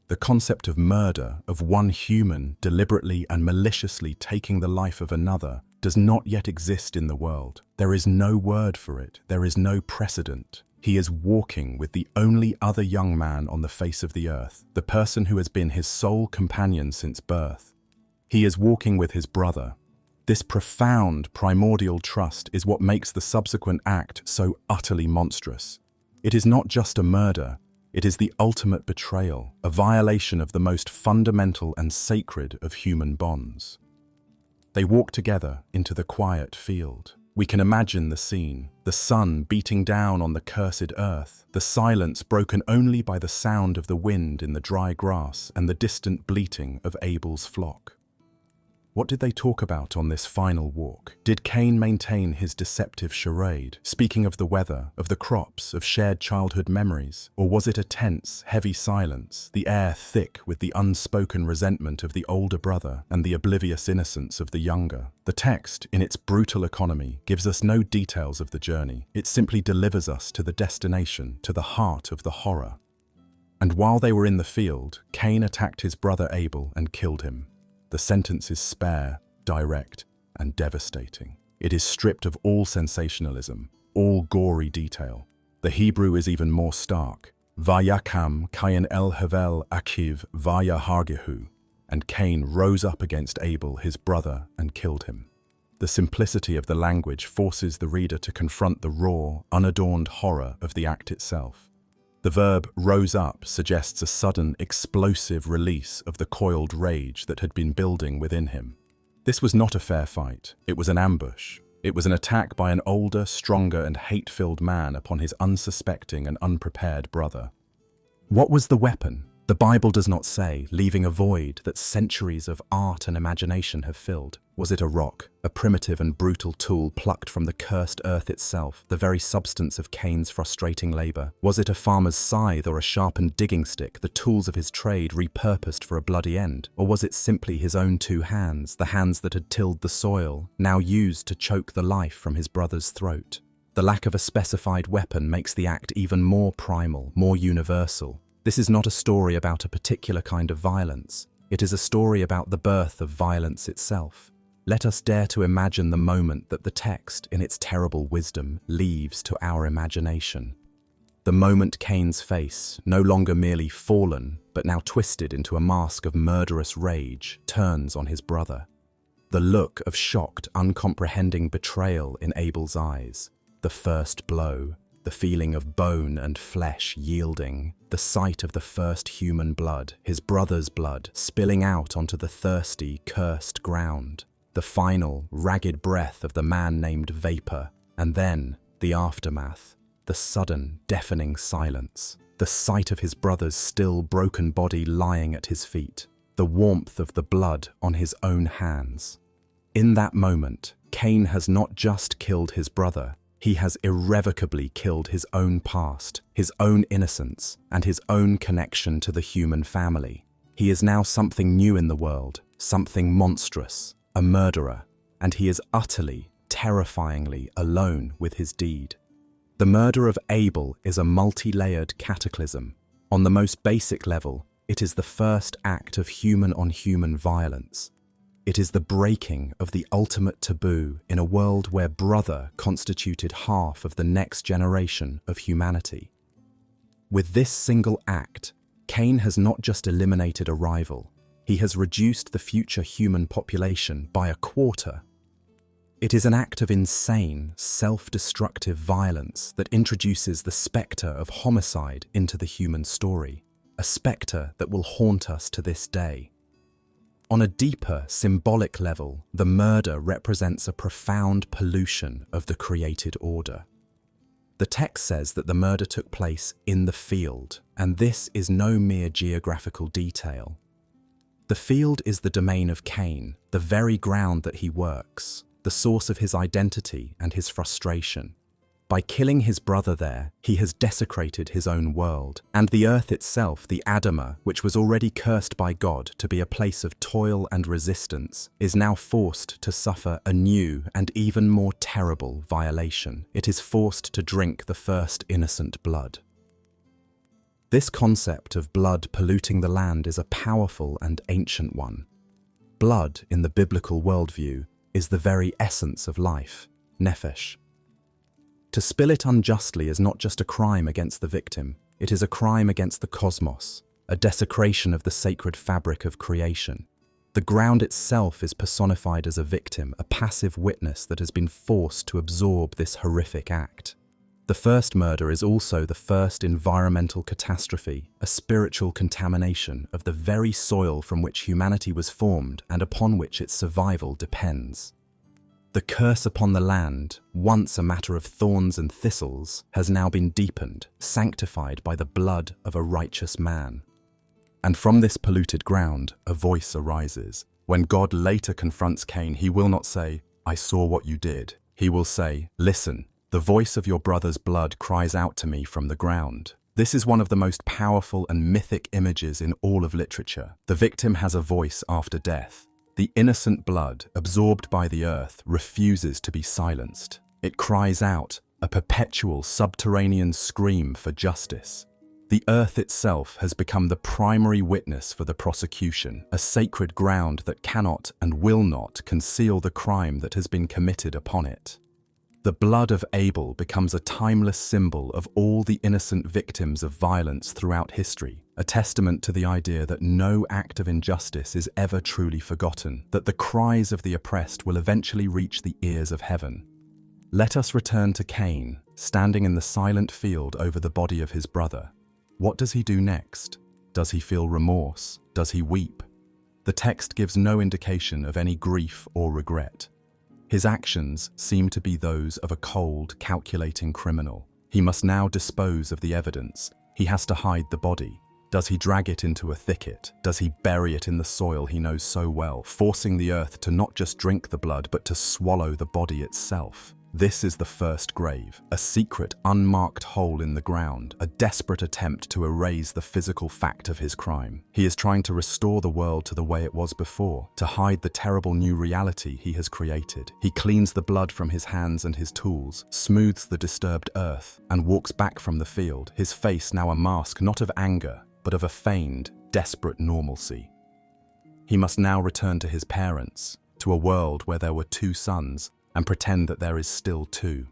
The concept of murder, of one human deliberately and maliciously taking the life of another, does not yet exist in the world. There is no word for it. There is no precedent. He is walking with the only other young man on the face of the earth, the person who has been his sole companion since birth. He is walking with his brother. This profound, primordial trust is what makes the subsequent act so utterly monstrous. It is not just a murder, it is the ultimate betrayal, a violation of the most fundamental and sacred of human bonds. They walk together into the quiet field. We can imagine the scene, the sun beating down on the cursed earth, the silence broken only by the sound of the wind in the dry grass and the distant bleating of Abel's flock. What did they talk about on this final walk? Did Cain maintain his deceptive charade, speaking of the weather, of the crops, of shared childhood memories? Or was it a tense, heavy silence, the air thick with the unspoken resentment of the older brother and the oblivious innocence of the younger? The text, in its brutal economy, gives us no details of the journey. It simply delivers us to the destination, to the heart of the horror. And while they were in the field, Cain attacked his brother Abel and killed him. The sentence is spare, direct, and devastating. It is stripped of all sensationalism, all gory detail. The Hebrew is even more stark. Vayakam Cain el Havel akiv vayahargehu, and Cain rose up against Abel, his brother, and killed him. The simplicity of the language forces the reader to confront the raw, unadorned horror of the act itself. The verb rose up suggests a sudden, explosive release of the coiled rage that had been building within him. This was not a fair fight. It was an ambush. It was an attack by an older, stronger, and hate-filled man upon his unsuspecting and unprepared brother. What was the weapon? The Bible does not say, leaving a void that centuries of art and imagination have filled. Was it a rock, a primitive and brutal tool plucked from the cursed earth itself, the very substance of Cain's frustrating labor? Was it a farmer's scythe or a sharpened digging stick, the tools of his trade repurposed for a bloody end? Or was it simply his own two hands, the hands that had tilled the soil, now used to choke the life from his brother's throat? The lack of a specified weapon makes the act even more primal, more universal. This is not a story about a particular kind of violence. It is a story about the birth of violence itself. Let us dare to imagine the moment that the text, in its terrible wisdom, leaves to our imagination. The moment Cain's face, no longer merely fallen, but now twisted into a mask of murderous rage, turns on his brother. The look of shocked, uncomprehending betrayal in Abel's eyes. The first blow. The feeling of bone and flesh yielding, the sight of the first human blood, his brother's blood, spilling out onto the thirsty, cursed ground, the final, ragged breath of the man named Vapor, and then the aftermath, the sudden, deafening silence, the sight of his brother's still broken body lying at his feet, the warmth of the blood on his own hands. In that moment, Cain has not just killed his brother, he has irrevocably killed his own past, his own innocence, and his own connection to the human family. He is now something new in the world, something monstrous, a murderer, and he is utterly, terrifyingly alone with his deed. The murder of Abel is a multi-layered cataclysm. On the most basic level, it is the first act of human-on-human violence. It is the breaking of the ultimate taboo in a world where brother constituted half of the next generation of humanity. With this single act, Cain has not just eliminated a rival, he has reduced the future human population by a quarter. It is an act of insane, self-destructive violence that introduces the spectre of homicide into the human story, a spectre that will haunt us to this day. On a deeper, symbolic level, the murder represents a profound pollution of the created order. The text says that the murder took place in the field, and this is no mere geographical detail. The field is the domain of Cain, the very ground that he works, the source of his identity and his frustration. By killing his brother there, he has desecrated his own world, and the earth itself, the Adama, which was already cursed by God to be a place of toil and resistance, is now forced to suffer a new and even more terrible violation. It is forced to drink the first innocent blood. This concept of blood polluting the land is a powerful and ancient one. Blood, in the biblical worldview, is the very essence of life, nephesh. To spill it unjustly is not just a crime against the victim, it is a crime against the cosmos, a desecration of the sacred fabric of creation. The ground itself is personified as a victim, a passive witness that has been forced to absorb this horrific act. The first murder is also the first environmental catastrophe, a spiritual contamination of the very soil from which humanity was formed and upon which its survival depends. The curse upon the land, once a matter of thorns and thistles, has now been deepened, sanctified by the blood of a righteous man. And from this polluted ground, a voice arises. When God later confronts Cain, he will not say, "I saw what you did." He will say, "Listen, the voice of your brother's blood cries out to me from the ground." This is one of the most powerful and mythic images in all of literature. The victim has a voice after death. The innocent blood, absorbed by the earth, refuses to be silenced. It cries out, a perpetual subterranean scream for justice. The earth itself has become the primary witness for the prosecution, a sacred ground that cannot and will not conceal the crime that has been committed upon it. The blood of Abel becomes a timeless symbol of all the innocent victims of violence throughout history, a testament to the idea that no act of injustice is ever truly forgotten, that the cries of the oppressed will eventually reach the ears of heaven. Let us return to Cain, standing in the silent field over the body of his brother. What does he do next? Does he feel remorse? Does he weep? The text gives no indication of any grief or regret. His actions seem to be those of a cold, calculating criminal. He must now dispose of the evidence. He has to hide the body. Does he drag it into a thicket? Does he bury it in the soil he knows so well, forcing the earth to not just drink the blood, but to swallow the body itself? This is the first grave, a secret, unmarked hole in the ground, a desperate attempt to erase the physical fact of his crime. He is trying to restore the world to the way it was before, to hide the terrible new reality he has created. He cleans the blood from his hands and his tools, smooths the disturbed earth, and walks back from the field, his face now a mask not of anger, but of a feigned, desperate normalcy. He must now return to his parents, to a world where there were 2 sons, and pretend that there is still 2.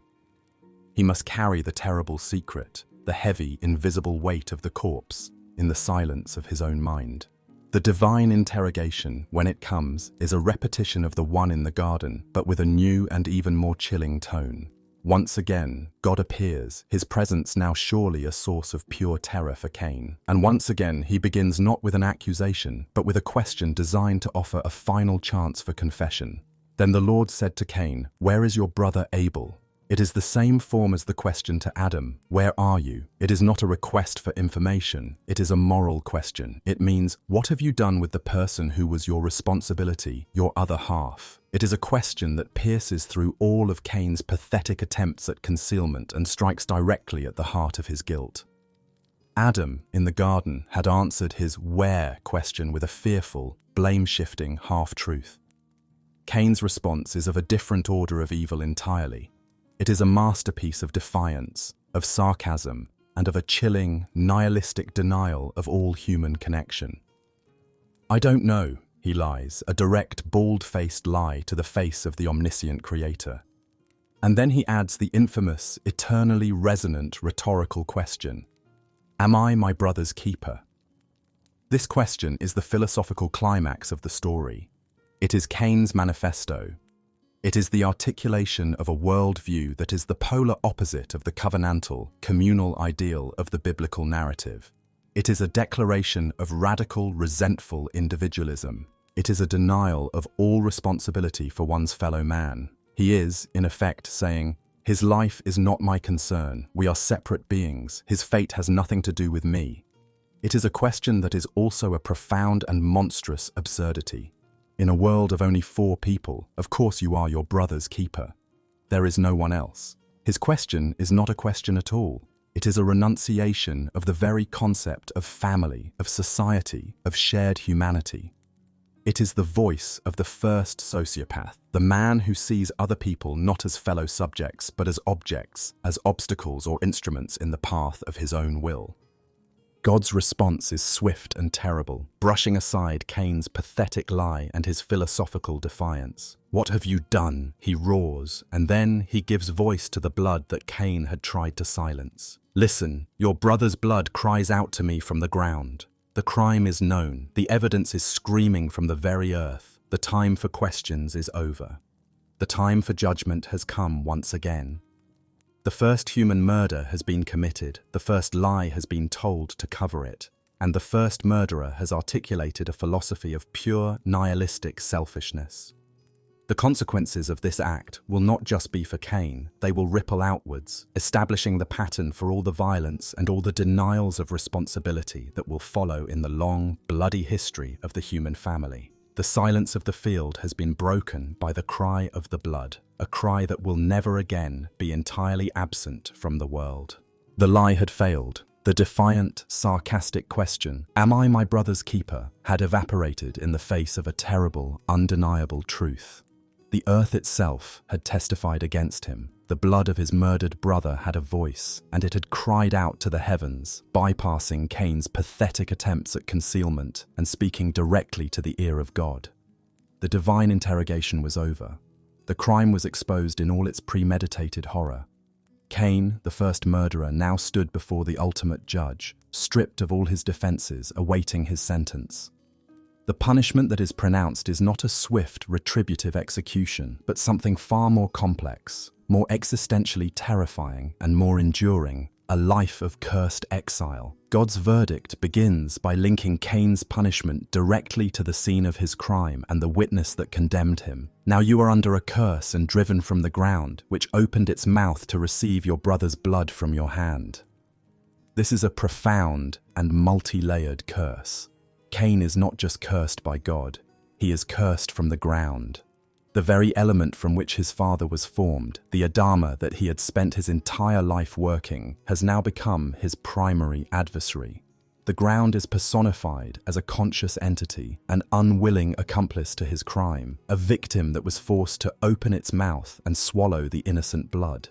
He must carry the terrible secret, the heavy, invisible weight of the corpse, in the silence of his own mind. The divine interrogation, when it comes, is a repetition of the one in the garden, but with a new and even more chilling tone. Once again, God appears, his presence now surely a source of pure terror for Cain. And once again, he begins not with an accusation, but with a question designed to offer a final chance for confession. Then the Lord said to Cain, "Where is your brother Abel?" It is the same form as the question to Adam, "Where are you?" It is not a request for information, it is a moral question. It means, what have you done with the person who was your responsibility, your other half? It is a question that pierces through all of Cain's pathetic attempts at concealment and strikes directly at the heart of his guilt. Adam, in the garden, had answered his "where" question with a fearful, blame-shifting half-truth. Cain's response is of a different order of evil entirely. It is a masterpiece of defiance, of sarcasm, and of a chilling, nihilistic denial of all human connection. "I don't know," he lies, a direct, bald-faced lie to the face of the omniscient Creator. And then he adds the infamous, eternally resonant rhetorical question, "Am I my brother's keeper?" This question is the philosophical climax of the story. It is Cain's manifesto. It is the articulation of a worldview that is the polar opposite of the covenantal, communal ideal of the biblical narrative. It is a declaration of radical, resentful individualism. It is a denial of all responsibility for one's fellow man. He is, in effect, saying, "His life is not my concern. We are separate beings. His fate has nothing to do with me." It is a question that is also a profound and monstrous absurdity. In a world of only 4 people, of course you are your brother's keeper. There is no one else. His question is not a question at all. It is a renunciation of the very concept of family, of society, of shared humanity. It is the voice of the first sociopath, the man who sees other people not as fellow subjects, but as objects, as obstacles or instruments in the path of his own will. God's response is swift and terrible, brushing aside Cain's pathetic lie and his philosophical defiance. "What have you done?" he roars, and then he gives voice to the blood that Cain had tried to silence. "Listen, your brother's blood cries out to me from the ground. The crime is known, the evidence is screaming from the very earth. The time for questions is over. The time for judgment has come once again. The first human murder has been committed, the first lie has been told to cover it, and the first murderer has articulated a philosophy of pure, nihilistic selfishness. The consequences of this act will not just be for Cain, they will ripple outwards, establishing the pattern for all the violence and all the denials of responsibility that will follow in the long, bloody history of the human family. The silence of the field has been broken by the cry of the blood, a cry that will never again be entirely absent from the world. The lie had failed. The defiant, sarcastic question, "Am I my brother's keeper?" had evaporated in the face of a terrible, undeniable truth. The earth itself had testified against him. The blood of his murdered brother had a voice, and it had cried out to the heavens, bypassing Cain's pathetic attempts at concealment and speaking directly to the ear of God. The divine interrogation was over. The crime was exposed in all its premeditated horror. Cain, the first murderer, now stood before the ultimate judge, stripped of all his defenses, awaiting his sentence. The punishment that is pronounced is not a swift, retributive execution, but something far more complex, more existentially terrifying, and more enduring, a life of cursed exile. God's verdict begins by linking Cain's punishment directly to the scene of his crime and the witness that condemned him. Now you are under a curse and driven from the ground, which opened its mouth to receive your brother's blood from your hand. This is a profound and multi-layered curse. Cain is not just cursed by God, he is cursed from the ground. The very element from which his father was formed, the Adama that he had spent his entire life working, has now become his primary adversary. The ground is personified as a conscious entity, an unwilling accomplice to his crime, a victim that was forced to open its mouth and swallow the innocent blood.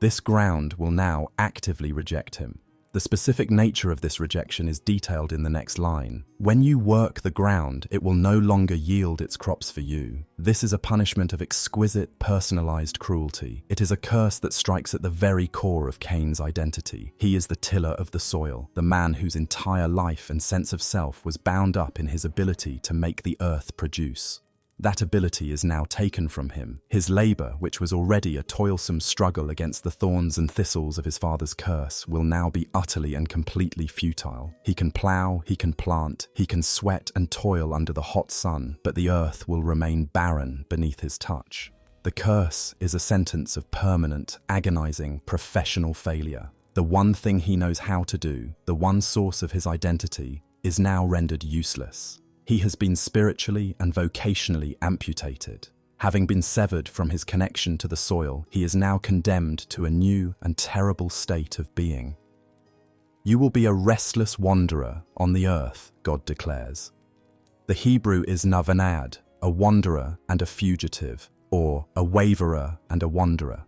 This ground will now actively reject him. The specific nature of this rejection is detailed in the next line. When you work the ground, it will no longer yield its crops for you. This is a punishment of exquisite, personalized cruelty. It is a curse that strikes at the very core of Cain's identity. He is the tiller of the soil, the man whose entire life and sense of self was bound up in his ability to make the earth produce. That ability is now taken from him. His labor, which was already a toilsome struggle against the thorns and thistles of his father's curse, will now be utterly and completely futile. He can plow, he can plant, he can sweat and toil under the hot sun, but the earth will remain barren beneath his touch. The curse is a sentence of permanent, agonizing, professional failure. The one thing he knows how to do, the one source of his identity, is now rendered useless. He has been spiritually and vocationally amputated. Having been severed from his connection to the soil, he is now condemned to a new and terrible state of being. You will be a restless wanderer on the earth, God declares. The Hebrew is navanad, a wanderer and a fugitive, or a waverer and a wanderer.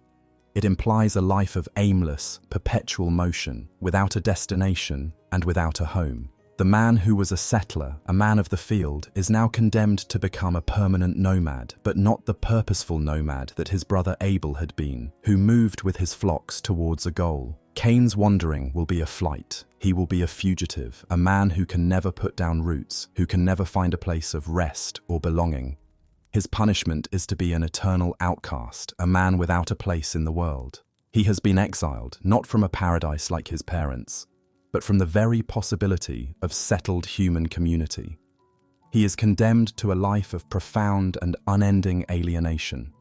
It implies a life of aimless, perpetual motion, without a destination and without a home. The man who was a settler, a man of the field, is now condemned to become a permanent nomad, but not the purposeful nomad that his brother Abel had been, who moved with his flocks towards a goal. Cain's wandering will be a flight. He will be a fugitive, a man who can never put down roots, who can never find a place of rest or belonging. His punishment is to be an eternal outcast, a man without a place in the world. He has been exiled, not from a paradise like his parents, but from the very possibility of settled human community. He is condemned to a life of profound and unending alienation.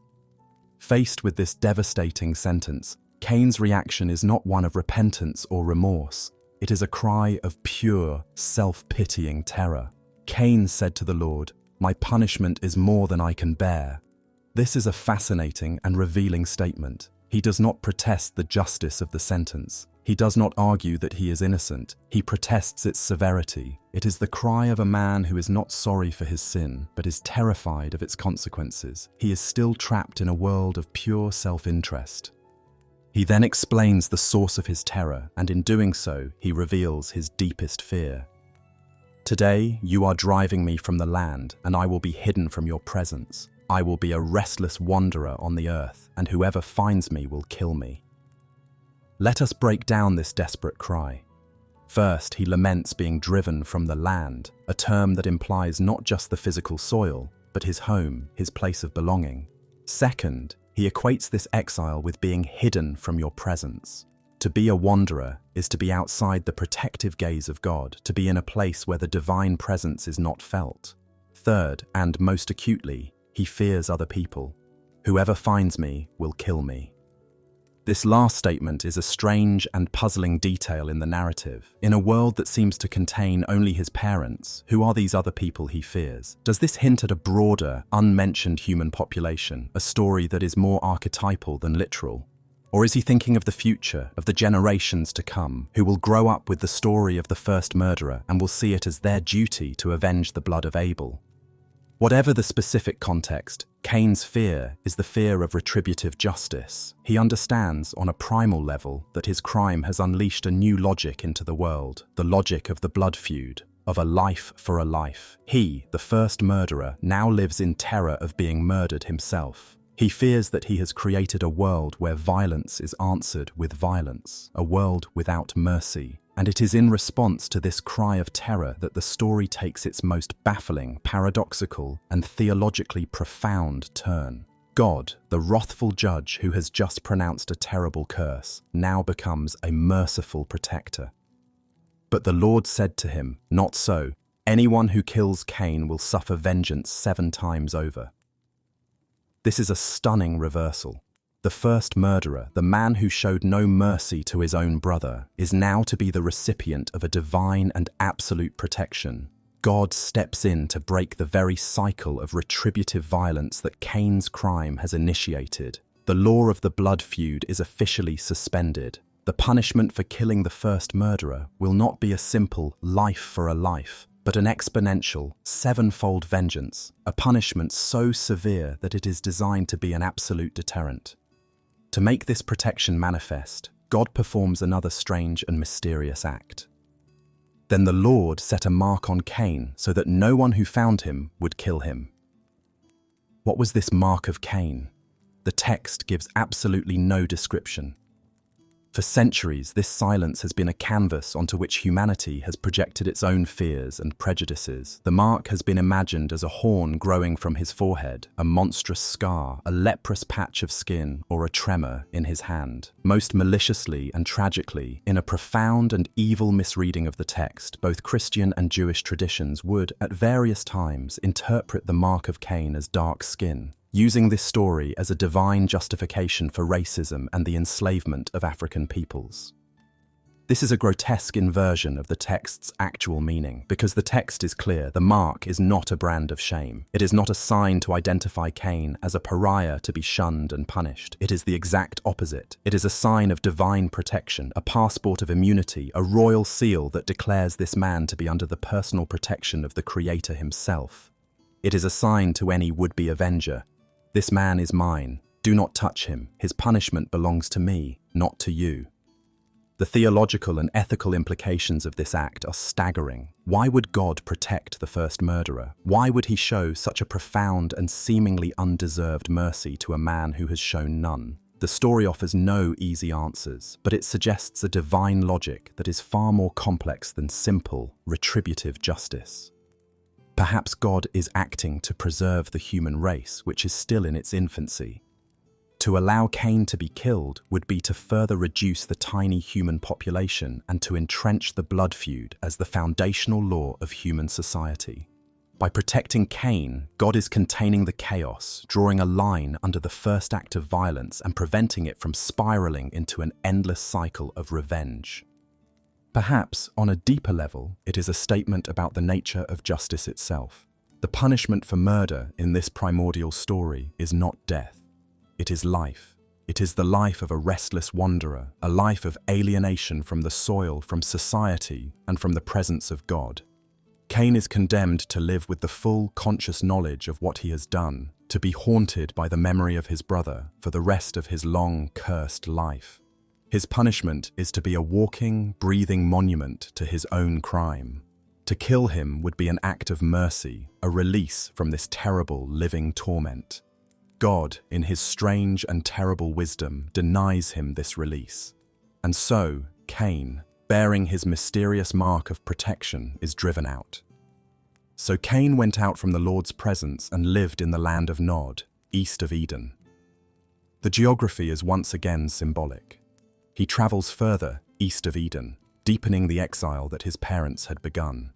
Faced with this devastating sentence, Cain's reaction is not one of repentance or remorse. It is a cry of pure, self-pitying terror. Cain said to the Lord, "My punishment is more than I can bear." This is a fascinating and revealing statement. He does not protest the justice of the sentence. He does not argue that he is innocent. He protests its severity. It is the cry of a man who is not sorry for his sin, but is terrified of its consequences. He is still trapped in a world of pure self-interest. He then explains the source of his terror, and in doing so, he reveals his deepest fear. "Today, you are driving me from the land, and I will be hidden from your presence. I will be a restless wanderer on the earth, and whoever finds me will kill me." Let us break down this desperate cry. First, he laments being driven from the land, a term that implies not just the physical soil, but his home, his place of belonging. Second, he equates this exile with being hidden from your presence. To be a wanderer is to be outside the protective gaze of God, to be in a place where the divine presence is not felt. Third, and most acutely, he fears other people. "Whoever finds me will kill me." This last statement is a strange and puzzling detail in the narrative. In a world that seems to contain only his parents, who are these other people he fears? Does this hint at a broader, unmentioned human population, a story that is more archetypal than literal? Or is he thinking of the future, of the generations to come, who will grow up with the story of the first murderer and will see it as their duty to avenge the blood of Abel? Whatever the specific context, Cain's fear is the fear of retributive justice. He understands on a primal level that his crime has unleashed a new logic into the world, the logic of the blood feud, of a life for a life. He, the first murderer, now lives in terror of being murdered himself. He fears that he has created a world where violence is answered with violence, a world without mercy. And it is in response to this cry of terror that the story takes its most baffling, paradoxical, and theologically profound turn. God, the wrathful judge who has just pronounced a terrible curse, now becomes a merciful protector. But the Lord said to him, "Not so. Anyone who kills Cain will suffer vengeance 7 times over." This is a stunning reversal. The first murderer, the man who showed no mercy to his own brother, is now to be the recipient of a divine and absolute protection. God steps in to break the very cycle of retributive violence that Cain's crime has initiated. The law of the blood feud is officially suspended. The punishment for killing the first murderer will not be a simple life for a life, but an exponential, 7-fold vengeance, a punishment so severe that it is designed to be an absolute deterrent. To make this protection manifest, God performs another strange and mysterious act. Then the Lord set a mark on Cain so that no one who found him would kill him. What was this mark of Cain? The text gives absolutely no description. For centuries, this silence has been a canvas onto which humanity has projected its own fears and prejudices. The mark has been imagined as a horn growing from his forehead, a monstrous scar, a leprous patch of skin, or a tremor in his hand. Most maliciously and tragically, in a profound and evil misreading of the text, both Christian and Jewish traditions would, at various times, interpret the mark of Cain as dark skin, using this story as a divine justification for racism and the enslavement of African peoples. This is a grotesque inversion of the text's actual meaning, because the text is clear: the mark is not a brand of shame. It is not a sign to identify Cain as a pariah to be shunned and punished. It is the exact opposite. It is a sign of divine protection, a passport of immunity, a royal seal that declares this man to be under the personal protection of the Creator himself. It is a sign to any would-be avenger: "This man is mine. Do not touch him. His punishment belongs to me, not to you." The theological and ethical implications of this act are staggering. Why would God protect the first murderer? Why would he show such a profound and seemingly undeserved mercy to a man who has shown none? The story offers no easy answers, but it suggests a divine logic that is far more complex than simple, retributive justice. Perhaps God is acting to preserve the human race, which is still in its infancy. To allow Cain to be killed would be to further reduce the tiny human population and to entrench the blood feud as the foundational law of human society. By protecting Cain, God is containing the chaos, drawing a line under the first act of violence and preventing it from spiraling into an endless cycle of revenge. Perhaps, on a deeper level, it is a statement about the nature of justice itself. The punishment for murder in this primordial story is not death. It is life. It is the life of a restless wanderer, a life of alienation from the soil, from society, and from the presence of God. Cain is condemned to live with the full, conscious knowledge of what he has done, to be haunted by the memory of his brother for the rest of his long, cursed life. His punishment is to be a walking, breathing monument to his own crime. To kill him would be an act of mercy, a release from this terrible, living torment. God, in his strange and terrible wisdom, denies him this release. And so, Cain, bearing his mysterious mark of protection, is driven out. So Cain went out from the Lord's presence and lived in the land of Nod, east of Eden. The geography is once again symbolic. He travels further east of Eden, deepening the exile that his parents had begun.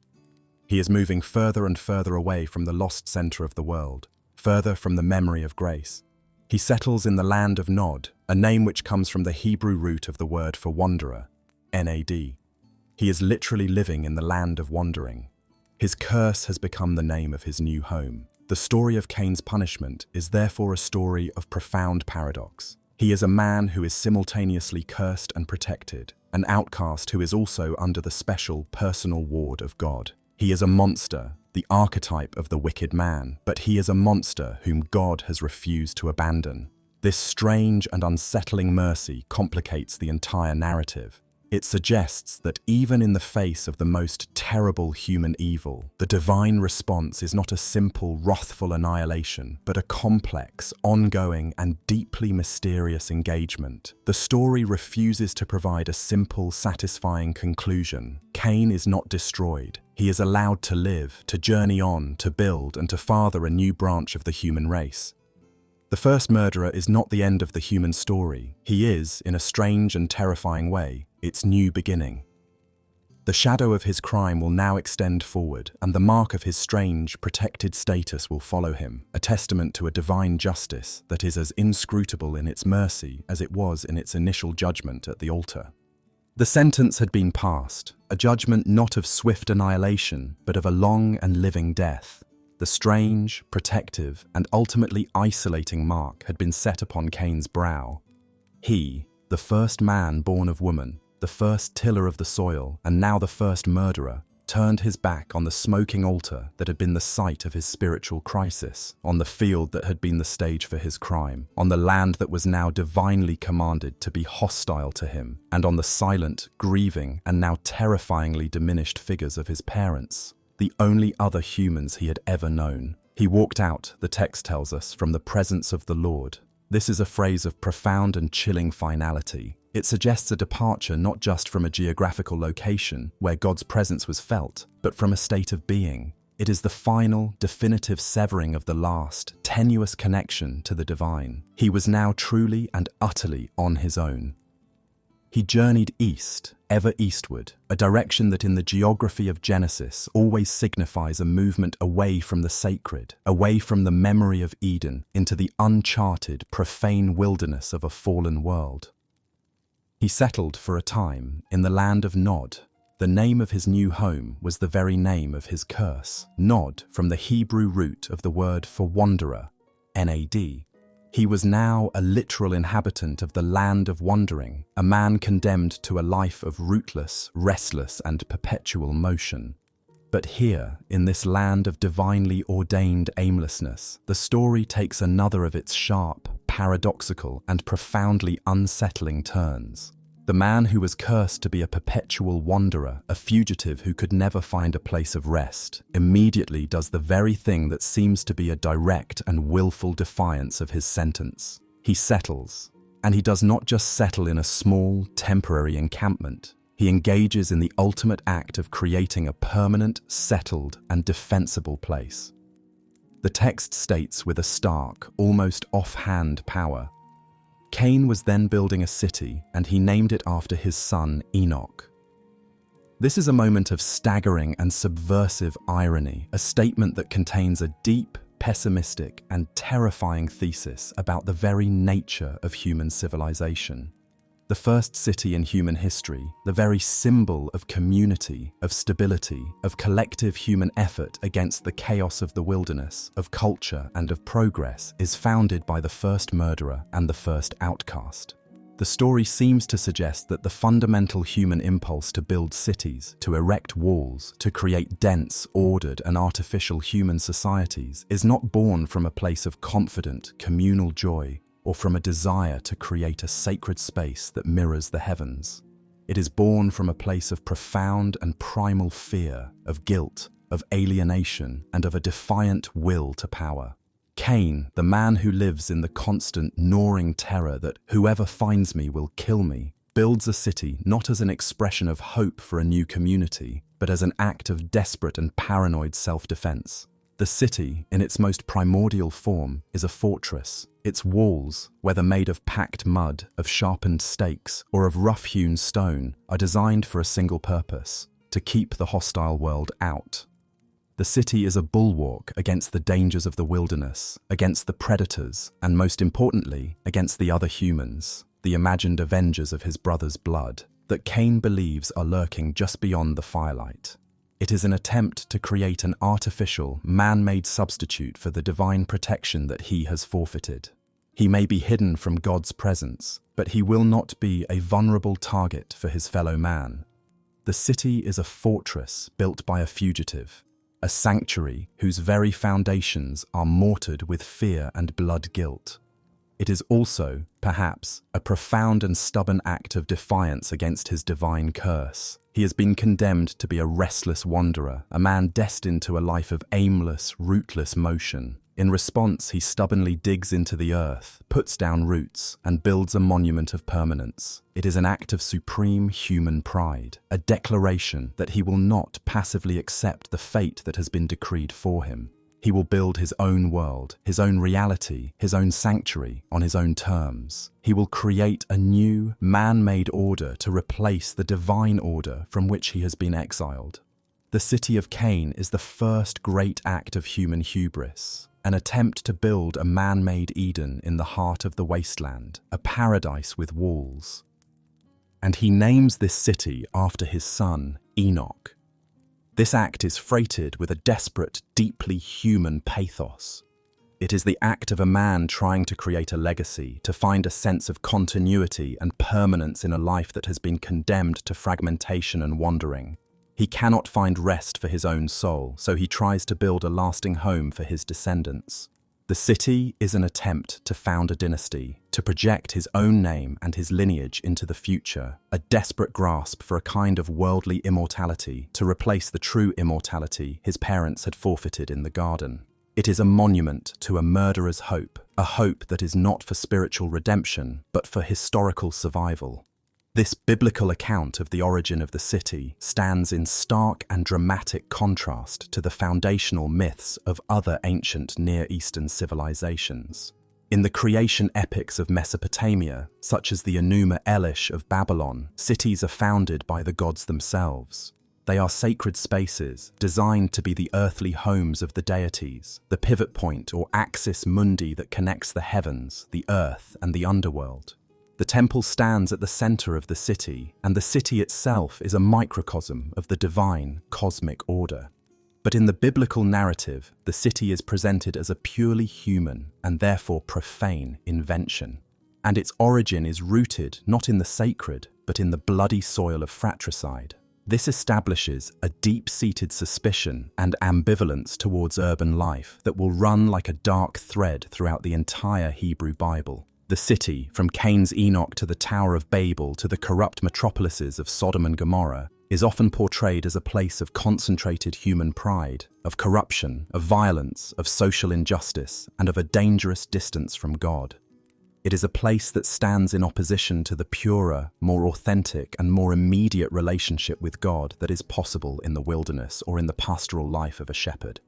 He is moving further and further away from the lost center of the world, further from the memory of grace. He settles in the land of Nod, a name which comes from the Hebrew root of the word for wanderer, N-A-D. He is literally living in the land of wandering. His curse has become the name of his new home. The story of Cain's punishment is therefore a story of profound paradox. He is a man who is simultaneously cursed and protected, an outcast who is also under the special personal ward of God. He is a monster, the archetype of the wicked man, but he is a monster whom God has refused to abandon. This strange and unsettling mercy complicates the entire narrative. It suggests that even in the face of the most terrible human evil, the divine response is not a simple, wrathful annihilation, but a complex, ongoing, and deeply mysterious engagement. The story refuses to provide a simple, satisfying conclusion. Cain is not destroyed. He is allowed to live, to journey on, to build, and to father a new branch of the human race. The first murderer is not the end of the human story. He is, in a strange and terrifying way, its new beginning. The shadow of his crime will now extend forward, and the mark of his strange, protected status will follow him, a testament to a divine justice that is as inscrutable in its mercy as it was in its initial judgment at the altar. The sentence had been passed, a judgment not of swift annihilation, but of a long and living death. The strange, protective, and ultimately isolating mark had been set upon Cain's brow. He, the first man born of woman, the first tiller of the soil, and now the first murderer, turned his back on the smoking altar that had been the site of his spiritual crisis, on the field that had been the stage for his crime, on the land that was now divinely commanded to be hostile to him, and on the silent, grieving, and now terrifyingly diminished figures of his parents, the only other humans he had ever known. He walked out, the text tells us, from the presence of the Lord. This is a phrase of profound and chilling finality. It suggests a departure not just from a geographical location where God's presence was felt, but from a state of being. It is the final, definitive severing of the last, tenuous connection to the divine. He was now truly and utterly on his own. He journeyed east, ever eastward, a direction that in the geography of Genesis always signifies a movement away from the sacred, away from the memory of Eden, into the uncharted, profane wilderness of a fallen world. He settled for a time in the land of Nod. The name of his new home was the very name of his curse. Nod, from the Hebrew root of the word for wanderer, N-A-D. He was now a literal inhabitant of the land of wandering, a man condemned to a life of rootless, restless, and perpetual motion. But here, in this land of divinely ordained aimlessness, the story takes another of its sharp, paradoxical, and profoundly unsettling turns. The man who was cursed to be a perpetual wanderer, a fugitive who could never find a place of rest, immediately does the very thing that seems to be a direct and willful defiance of his sentence. He settles, and he does not just settle in a small, temporary encampment. He engages in the ultimate act of creating a permanent, settled, and defensible place. The text states with a stark, almost offhand power, Cain was then building a city, and he named it after his son Enoch. This is a moment of staggering and subversive irony, a statement that contains a deep, pessimistic, and terrifying thesis about the very nature of human civilization. The first city in human history, the very symbol of community, of stability, of collective human effort against the chaos of the wilderness, of culture and of progress, is founded by the first murderer and the first outcast. The story seems to suggest that the fundamental human impulse to build cities, to erect walls, to create dense, ordered and artificial human societies is not born from a place of confident, communal joy, or from a desire to create a sacred space that mirrors the heavens. It is born from a place of profound and primal fear, of guilt, of alienation, and of a defiant will to power. Cain, the man who lives in the constant, gnawing terror that whoever finds me will kill me, builds a city not as an expression of hope for a new community, but as an act of desperate and paranoid self-defense. The city, in its most primordial form, is a fortress. Its walls, whether made of packed mud, of sharpened stakes, or of rough-hewn stone, are designed for a single purpose: to keep the hostile world out. The city is a bulwark against the dangers of the wilderness, against the predators, and most importantly, against the other humans, the imagined avengers of his brother's blood, that Cain believes are lurking just beyond the firelight. It is an attempt to create an artificial, man-made substitute for the divine protection that he has forfeited. He may be hidden from God's presence, but he will not be a vulnerable target for his fellow man. The city is a fortress built by a fugitive, a sanctuary whose very foundations are mortared with fear and blood guilt. It is also, perhaps, a profound and stubborn act of defiance against his divine curse. He has been condemned to be a restless wanderer, a man destined to a life of aimless, rootless motion. In response, he stubbornly digs into the earth, puts down roots, and builds a monument of permanence. It is an act of supreme human pride, a declaration that he will not passively accept the fate that has been decreed for him. He will build his own world, his own reality, his own sanctuary on his own terms. He will create a new, man-made order to replace the divine order from which he has been exiled. The city of Cain is the first great act of human hubris, an attempt to build a man-made Eden in the heart of the wasteland, a paradise with walls. And he names this city after his son, Enoch. This act is freighted with a desperate, deeply human pathos. It is the act of a man trying to create a legacy, to find a sense of continuity and permanence in a life that has been condemned to fragmentation and wandering. He cannot find rest for his own soul, so he tries to build a lasting home for his descendants. The city is an attempt to found a dynasty, to project his own name and his lineage into the future, a desperate grasp for a kind of worldly immortality to replace the true immortality his parents had forfeited in the garden. It is a monument to a murderer's hope, a hope that is not for spiritual redemption, but for historical survival. This biblical account of the origin of the city stands in stark and dramatic contrast to the foundational myths of other ancient Near Eastern civilizations. In the creation epics of Mesopotamia, such as the Enuma Elish of Babylon, cities are founded by the gods themselves. They are sacred spaces, designed to be the earthly homes of the deities, the pivot point or axis mundi that connects the heavens, the earth, and the underworld. The temple stands at the center of the city, and the city itself is a microcosm of the divine, cosmic order. But in the biblical narrative, the city is presented as a purely human and therefore profane invention. And its origin is rooted not in the sacred, but in the bloody soil of fratricide. This establishes a deep-seated suspicion and ambivalence towards urban life that will run like a dark thread throughout the entire Hebrew Bible. The city, from Cain's Enoch to the Tower of Babel to the corrupt metropolises of Sodom and Gomorrah, is often portrayed as a place of concentrated human pride, of corruption, of violence, of social injustice, and of a dangerous distance from God. It is a place that stands in opposition to the purer, more authentic, and more immediate relationship with God that is possible in the wilderness or in the pastoral life of a shepherd.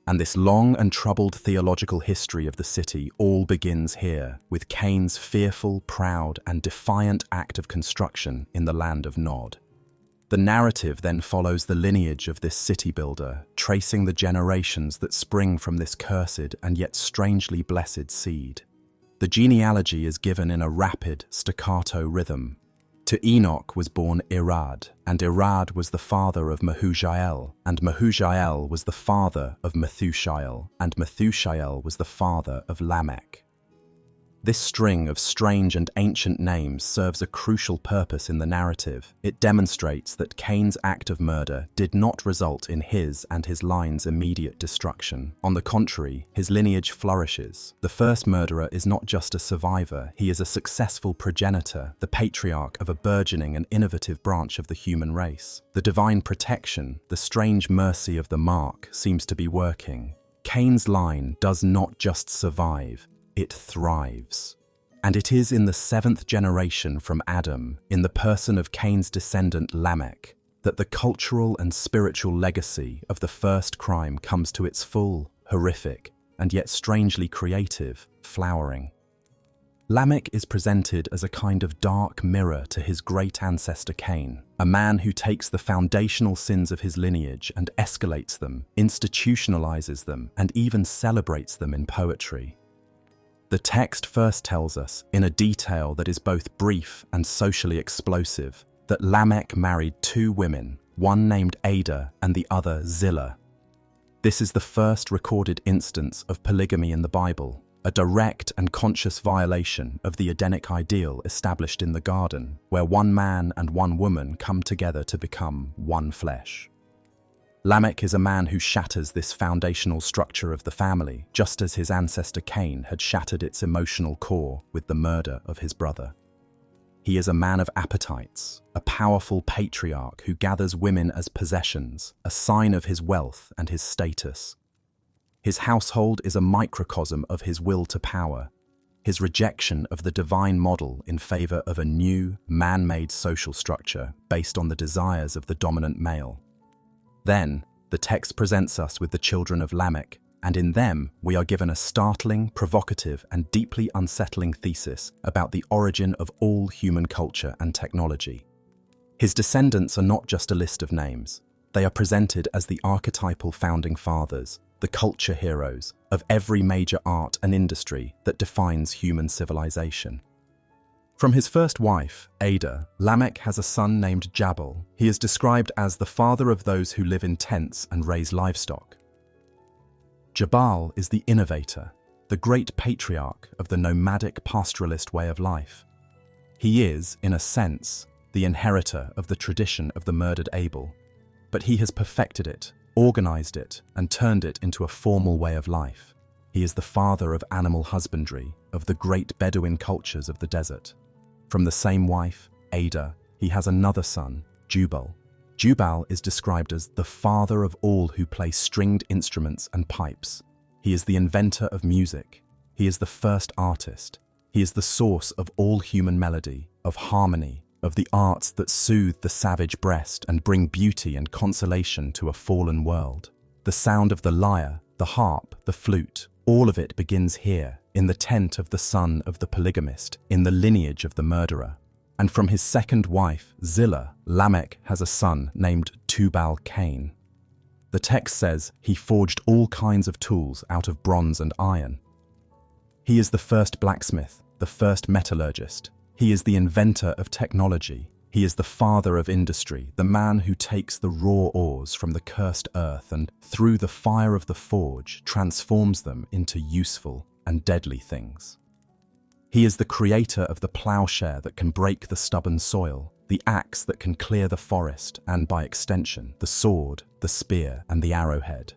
And this long and troubled theological history of the city all begins here, with Cain's fearful, proud, and defiant act of construction in the land of Nod. The narrative then follows the lineage of this city builder, tracing the generations that spring from this cursed and yet strangely blessed seed. The genealogy is given in a rapid, staccato rhythm. To Enoch was born Irad, and Irad was the father of Mehujael, and Mehujael was the father of Methushael, and Methushael was the father of Lamech. This string of strange and ancient names serves a crucial purpose in the narrative. It demonstrates that Cain's act of murder did not result in his and his line's immediate destruction. On the contrary, his lineage flourishes. The first murderer is not just a survivor, he is a successful progenitor, the patriarch of a burgeoning and innovative branch of the human race. The divine protection, the strange mercy of the mark, seems to be working. Cain's line does not just survive, it thrives. And it is in the seventh generation from Adam, in the person of Cain's descendant Lamech, that the cultural and spiritual legacy of the first crime comes to its full, horrific, and yet strangely creative flowering. Lamech is presented as a kind of dark mirror to his great ancestor Cain, a man who takes the foundational sins of his lineage and escalates them, institutionalizes them, and even celebrates them in poetry. The text first tells us, in a detail that is both brief and socially explosive, that Lamech married two women, one named Ada and the other Zillah. This is the first recorded instance of polygamy in the Bible, a direct and conscious violation of the Edenic ideal established in the garden, where one man and one woman come together to become one flesh. Lamech is a man who shatters this foundational structure of the family, just as his ancestor Cain had shattered its emotional core with the murder of his brother. He is a man of appetites, a powerful patriarch who gathers women as possessions, a sign of his wealth and his status. His household is a microcosm of his will to power, his rejection of the divine model in favor of a new, man-made social structure based on the desires of the dominant male. Then, the text presents us with the children of Lamech and in them we are given a startling, provocative, and deeply unsettling thesis about the origin of all human culture and technology. His descendants are not just a list of names. They are presented as the archetypal founding fathers, the culture heroes of every major art and industry that defines human civilization. From his first wife, Ada, Lamech has a son named Jabal. He is described as the father of those who live in tents and raise livestock. Jabal is the innovator, the great patriarch of the nomadic pastoralist way of life. He is, in a sense, the inheritor of the tradition of the murdered Abel, but he has perfected it, organized it, and turned it into a formal way of life. He is the father of animal husbandry, of the great Bedouin cultures of the desert. From the same wife, Ada, he has another son, Jubal. Jubal is described as the father of all who play stringed instruments and pipes. He is the inventor of music. He is the first artist. He is the source of all human melody, of harmony, of the arts that soothe the savage breast and bring beauty and consolation to a fallen world. The sound of the lyre, the harp, the flute, all of it begins here, in the tent of the son of the polygamist, in the lineage of the murderer. And from his second wife, Zillah, Lamech has a son named Tubal-Cain. The text says he forged all kinds of tools out of bronze and iron. He is the first blacksmith, the first metallurgist. He is the inventor of technology. He is the father of industry, the man who takes the raw ores from the cursed earth and, through the fire of the forge, transforms them into useful and deadly things. He is the creator of the plowshare that can break the stubborn soil, the axe that can clear the forest, and by extension, the sword, the spear, and the arrowhead.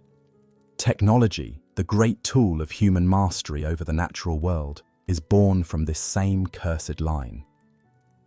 Technology, the great tool of human mastery over the natural world, is born from this same cursed line.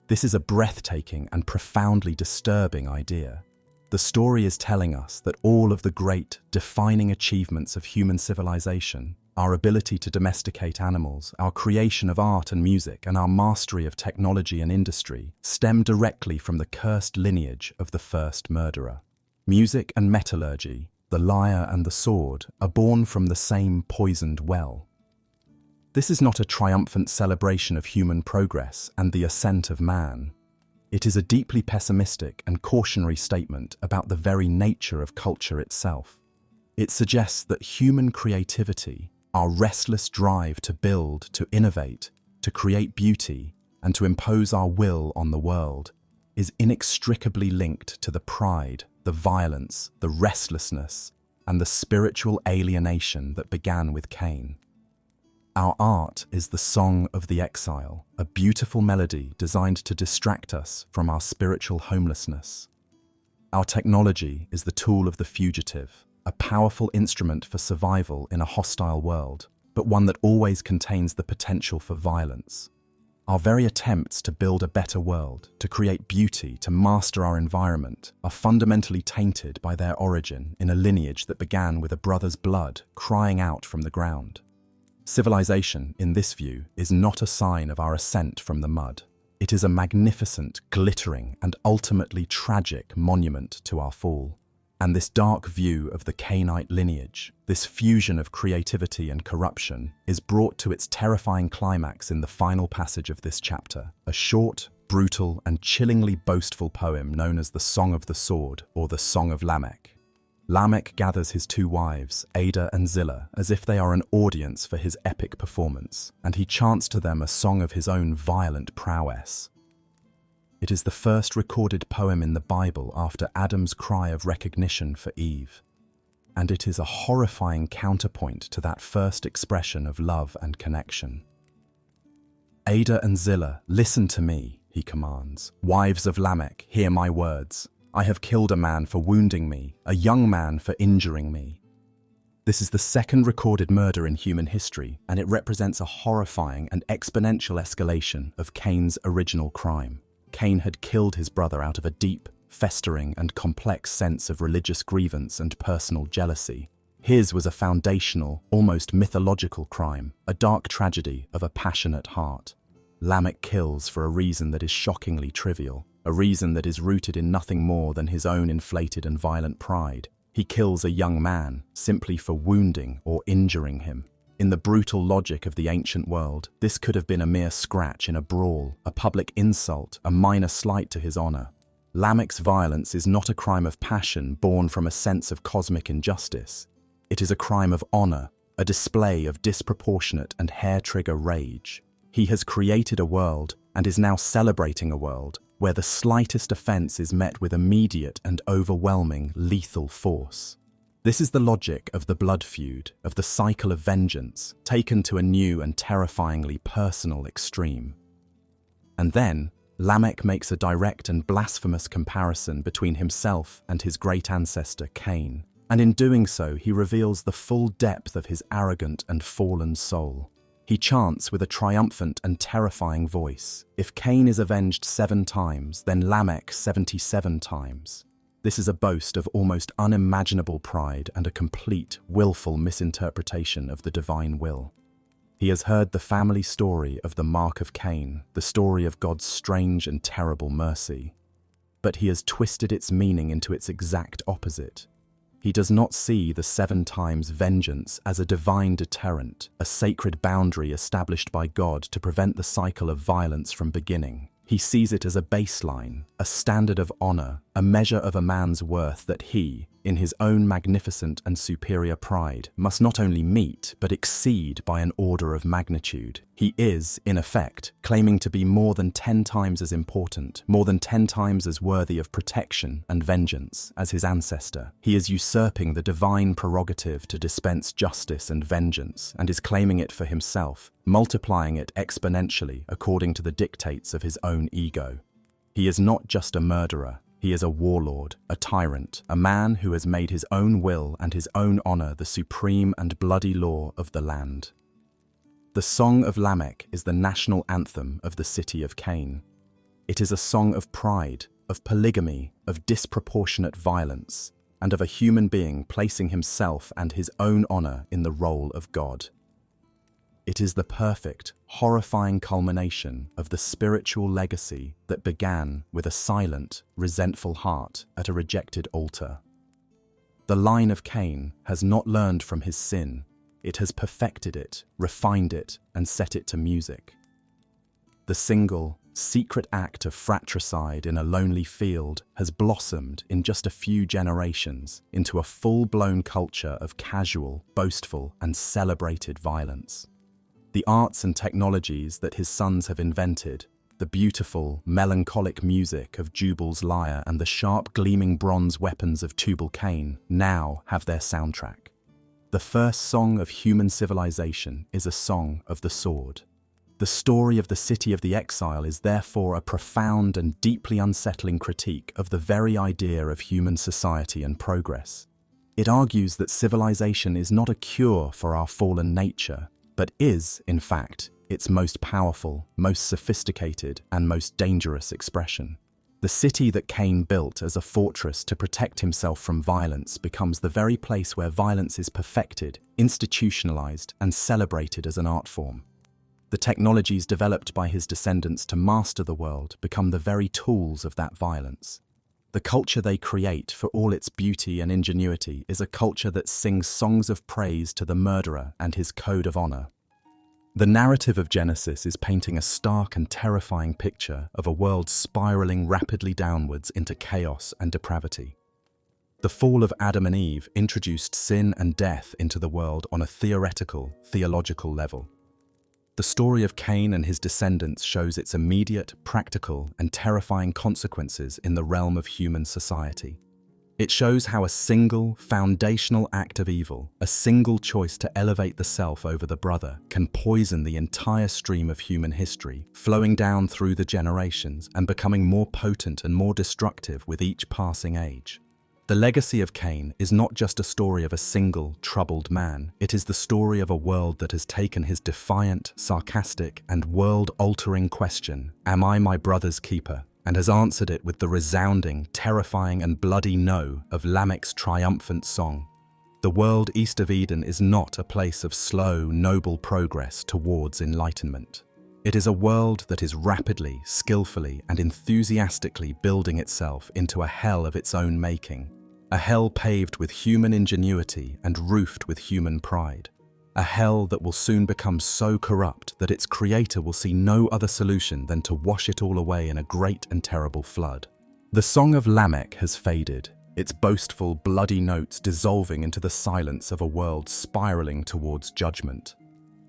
This is a breathtaking and profoundly disturbing idea. The story is telling us that all of the great, defining achievements of human civilization, our ability to domesticate animals, our creation of art and music, and our mastery of technology and industry, stem directly from the cursed lineage of the first murderer. Music and metallurgy, the lyre and the sword, are born from the same poisoned well. This is not a triumphant celebration of human progress and the ascent of man. It is a deeply pessimistic and cautionary statement about the very nature of culture itself. It suggests that human creativity, our restless drive to build, to innovate, to create beauty, and to impose our will on the world, is inextricably linked to the pride, the violence, the restlessness, and the spiritual alienation that began with Cain. Our art is the song of the exile, a beautiful melody designed to distract us from our spiritual homelessness. Our technology is the tool of the fugitive, a powerful instrument for survival in a hostile world, but one that always contains the potential for violence. Our very attempts to build a better world, to create beauty, to master our environment, are fundamentally tainted by their origin in a lineage that began with a brother's blood crying out from the ground. Civilization, in this view, is not a sign of our ascent from the mud. It is a magnificent, glittering, and ultimately tragic monument to our fall. And this dark view of the Cainite lineage, this fusion of creativity and corruption, is brought to its terrifying climax in the final passage of this chapter, a short, brutal, and chillingly boastful poem known as the Song of the Sword, or the Song of Lamech. Lamech gathers his two wives, Ada and Zillah, as if they are an audience for his epic performance, and he chants to them a song of his own violent prowess. It is the first recorded poem in the Bible after Adam's cry of recognition for Eve, and it is a horrifying counterpoint to that first expression of love and connection. Ada and Zillah, listen to me, he commands. Wives of Lamech, hear my words. I have killed a man for wounding me, a young man for injuring me. This is the second recorded murder in human history, and it represents a horrifying and exponential escalation of Cain's original crime. Cain had killed his brother out of a deep, festering, and complex sense of religious grievance and personal jealousy. His was a foundational, almost mythological crime, a dark tragedy of a passionate heart. Lamech kills for a reason that is shockingly trivial, a reason that is rooted in nothing more than his own inflated and violent pride. He kills a young man simply for wounding or injuring him. In the brutal logic of the ancient world, this could have been a mere scratch in a brawl, a public insult, a minor slight to his honor. Lamech's violence is not a crime of passion born from a sense of cosmic injustice. It is a crime of honor, a display of disproportionate and hair-trigger rage. He has created a world, and is now celebrating a world, where the slightest offense is met with immediate and overwhelming lethal force. This is the logic of the blood feud, of the cycle of vengeance, taken to a new and terrifyingly personal extreme. And then, Lamech makes a direct and blasphemous comparison between himself and his great ancestor Cain, and in doing so he reveals the full depth of his arrogant and fallen soul. He chants with a triumphant and terrifying voice, "If Cain is avenged 7 times, then Lamech 77 times." This is a boast of almost unimaginable pride and a complete, willful misinterpretation of the divine will. He has heard the family story of the mark of Cain, the story of God's strange and terrible mercy. But he has twisted its meaning into its exact opposite. He does not see the 7 times vengeance as a divine deterrent, a sacred boundary established by God to prevent the cycle of violence from beginning. He sees it as a baseline, a standard of honor, a measure of a man's worth that he, in his own magnificent and superior pride, must not only meet but exceed by an order of magnitude. He is, in effect, claiming to be more than 10 times as important, more than 10 times as worthy of protection and vengeance as his ancestor. He is usurping the divine prerogative to dispense justice and vengeance, and is claiming it for himself, multiplying it exponentially according to the dictates of his own ego. He is not just a murderer. He is a warlord, a tyrant, a man who has made his own will and his own honor the supreme and bloody law of the land. The Song of Lamech is the national anthem of the city of Cain. It is a song of pride, of polygamy, of disproportionate violence, and of a human being placing himself and his own honor in the role of God. It is the perfect, horrifying culmination of the spiritual legacy that began with a silent, resentful heart at a rejected altar. The line of Cain has not learned from his sin. It has perfected it, refined it, and set it to music. The single, secret act of fratricide in a lonely field has blossomed in just a few generations into a full-blown culture of casual, boastful, and celebrated violence. The arts and technologies that his sons have invented, the beautiful, melancholic music of Jubal's lyre and the sharp, gleaming bronze weapons of Tubal-Cain, now have their soundtrack. The first song of human civilization is a song of the sword. The story of the city of the exile is therefore a profound and deeply unsettling critique of the very idea of human society and progress. It argues that civilization is not a cure for our fallen nature, but is, in fact, its most powerful, most sophisticated, and most dangerous expression. The city that Cain built as a fortress to protect himself from violence becomes the very place where violence is perfected, institutionalized, and celebrated as an art form. The technologies developed by his descendants to master the world become the very tools of that violence. The culture they create, for all its beauty and ingenuity, is a culture that sings songs of praise to the murderer and his code of honor. The narrative of Genesis is painting a stark and terrifying picture of a world spiraling rapidly downwards into chaos and depravity. The fall of Adam and Eve introduced sin and death into the world on a theoretical, theological level. The story of Cain and his descendants shows its immediate, practical, and terrifying consequences in the realm of human society. It shows how a single, foundational act of evil, a single choice to elevate the self over the brother, can poison the entire stream of human history, flowing down through the generations and becoming more potent and more destructive with each passing age. The legacy of Cain is not just a story of a single, troubled man. It is the story of a world that has taken his defiant, sarcastic, and world-altering question, "Am I my brother's keeper?" and has answered it with the resounding, terrifying, and bloody no of Lamech's triumphant song. The world east of Eden is not a place of slow, noble progress towards enlightenment. It is a world that is rapidly, skillfully, and enthusiastically building itself into a hell of its own making, a hell paved with human ingenuity and roofed with human pride. A hell that will soon become so corrupt that its creator will see no other solution than to wash it all away in a great and terrible flood. The song of Lamech has faded, its boastful, bloody notes dissolving into the silence of a world spiraling towards judgment.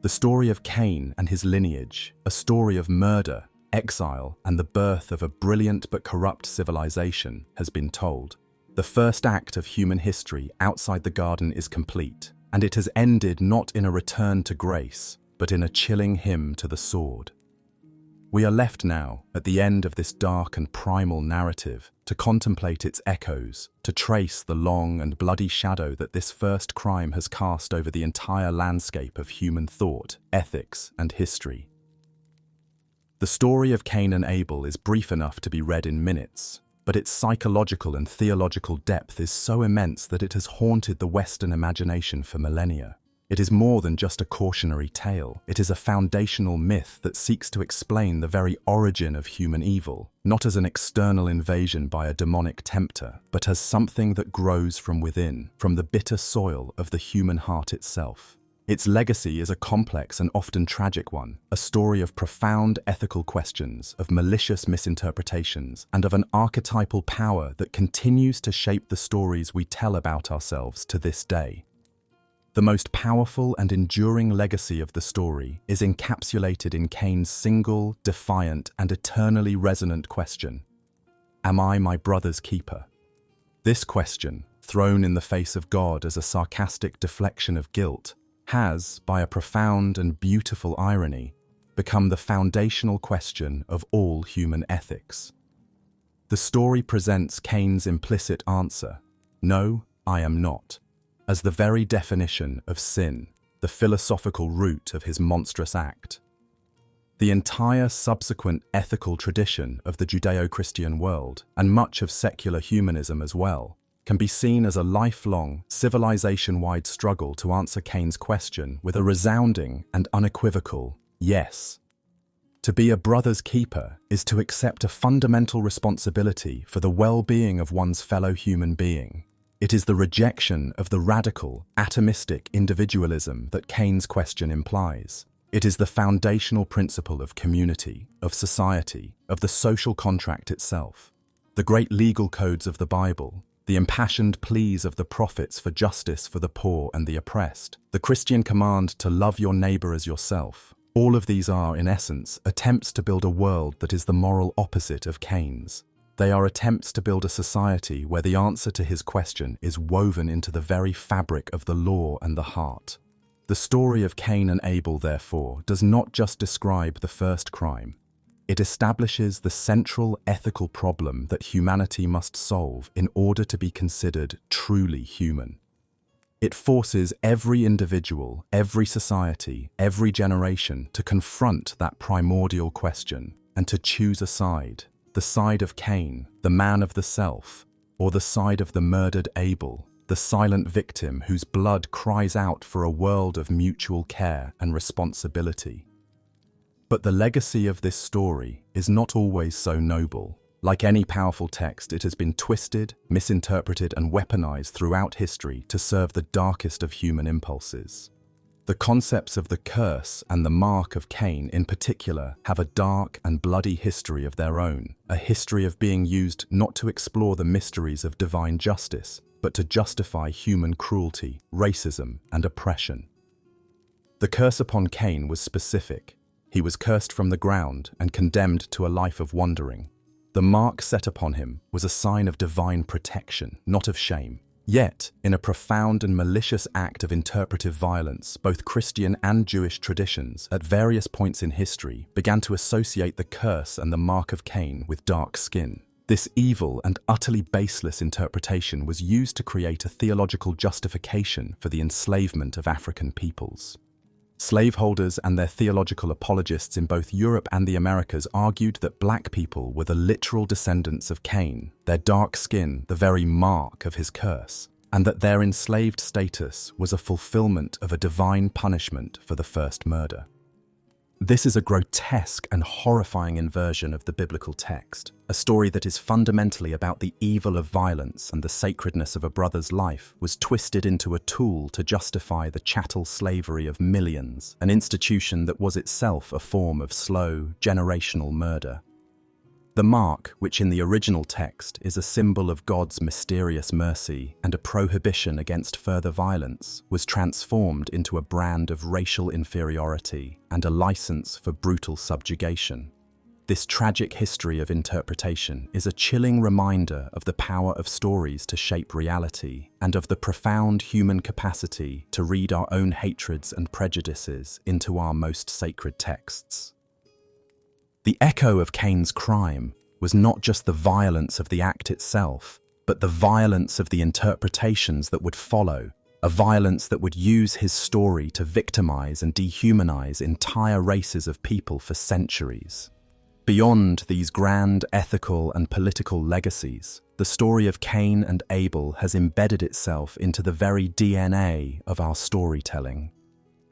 The story of Cain and his lineage, a story of murder, exile, and the birth of a brilliant but corrupt civilization, has been told. The first act of human history outside the garden is complete, and it has ended not in a return to grace, but in a chilling hymn to the sword. We are left now, at the end of this dark and primal narrative, to contemplate its echoes, to trace the long and bloody shadow that this first crime has cast over the entire landscape of human thought, ethics, and history. The story of Cain and Abel is brief enough to be read in minutes, but its psychological and theological depth is so immense that it has haunted the Western imagination for millennia. It is more than just a cautionary tale. It is a foundational myth that seeks to explain the very origin of human evil, not as an external invasion by a demonic tempter, but as something that grows from within, from the bitter soil of the human heart itself. Its legacy is a complex and often tragic one, a story of profound ethical questions, of malicious misinterpretations, and of an archetypal power that continues to shape the stories we tell about ourselves to this day. The most powerful and enduring legacy of the story is encapsulated in Cain's single, defiant, and eternally resonant question: "Am I my brother's keeper?" This question, thrown in the face of God as a sarcastic deflection of guilt, has, by a profound and beautiful irony, become the foundational question of all human ethics. The story presents Cain's implicit answer, "No, I am not," as the very definition of sin, the philosophical root of his monstrous act. The entire subsequent ethical tradition of the Judeo-Christian world, and much of secular humanism as well, can be seen as a lifelong, civilization-wide struggle to answer Cain's question with a resounding and unequivocal yes. To be a brother's keeper is to accept a fundamental responsibility for the well-being of one's fellow human being. It is the rejection of the radical, atomistic individualism that Cain's question implies. It is the foundational principle of community, of society, of the social contract itself. The great legal codes of the Bible, the impassioned pleas of the prophets for justice for the poor and the oppressed, the Christian command to love your neighbor as yourself, all of these are, in essence, attempts to build a world that is the moral opposite of Cain's. They are attempts to build a society where the answer to his question is woven into the very fabric of the law and the heart. The story of Cain and Abel, therefore, does not just describe the first crime. It establishes the central ethical problem that humanity must solve in order to be considered truly human. It forces every individual, every society, every generation to confront that primordial question and to choose a side, the side of Cain, the man of the self, or the side of the murdered Abel, the silent victim whose blood cries out for a world of mutual care and responsibility. But the legacy of this story is not always so noble. Like any powerful text, it has been twisted, misinterpreted, and weaponized throughout history to serve the darkest of human impulses. The concepts of the curse and the mark of Cain in particular have a dark and bloody history of their own, a history of being used not to explore the mysteries of divine justice, but to justify human cruelty, racism, and oppression. The curse upon Cain was specific. He was cursed from the ground and condemned to a life of wandering. The mark set upon him was a sign of divine protection, not of shame. Yet, in a profound and malicious act of interpretive violence, both Christian and Jewish traditions, at various points in history, began to associate the curse and the mark of Cain with dark skin. This evil and utterly baseless interpretation was used to create a theological justification for the enslavement of African peoples. Slaveholders and their theological apologists in both Europe and the Americas argued that black people were the literal descendants of Cain, their dark skin the very mark of his curse, and that their enslaved status was a fulfillment of a divine punishment for the first murder. This is a grotesque and horrifying inversion of the biblical text, a story that is fundamentally about the evil of violence and the sacredness of a brother's life was twisted into a tool to justify the chattel slavery of millions, an institution that was itself a form of slow, generational murder. The mark, which in the original text is a symbol of God's mysterious mercy and a prohibition against further violence, was transformed into a brand of racial inferiority and a license for brutal subjugation. This tragic history of interpretation is a chilling reminder of the power of stories to shape reality and of the profound human capacity to read our own hatreds and prejudices into our most sacred texts. The echo of Cain's crime was not just the violence of the act itself, but the violence of the interpretations that would follow, a violence that would use his story to victimize and dehumanize entire races of people for centuries. Beyond these grand ethical and political legacies, the story of Cain and Abel has embedded itself into the very DNA of our storytelling.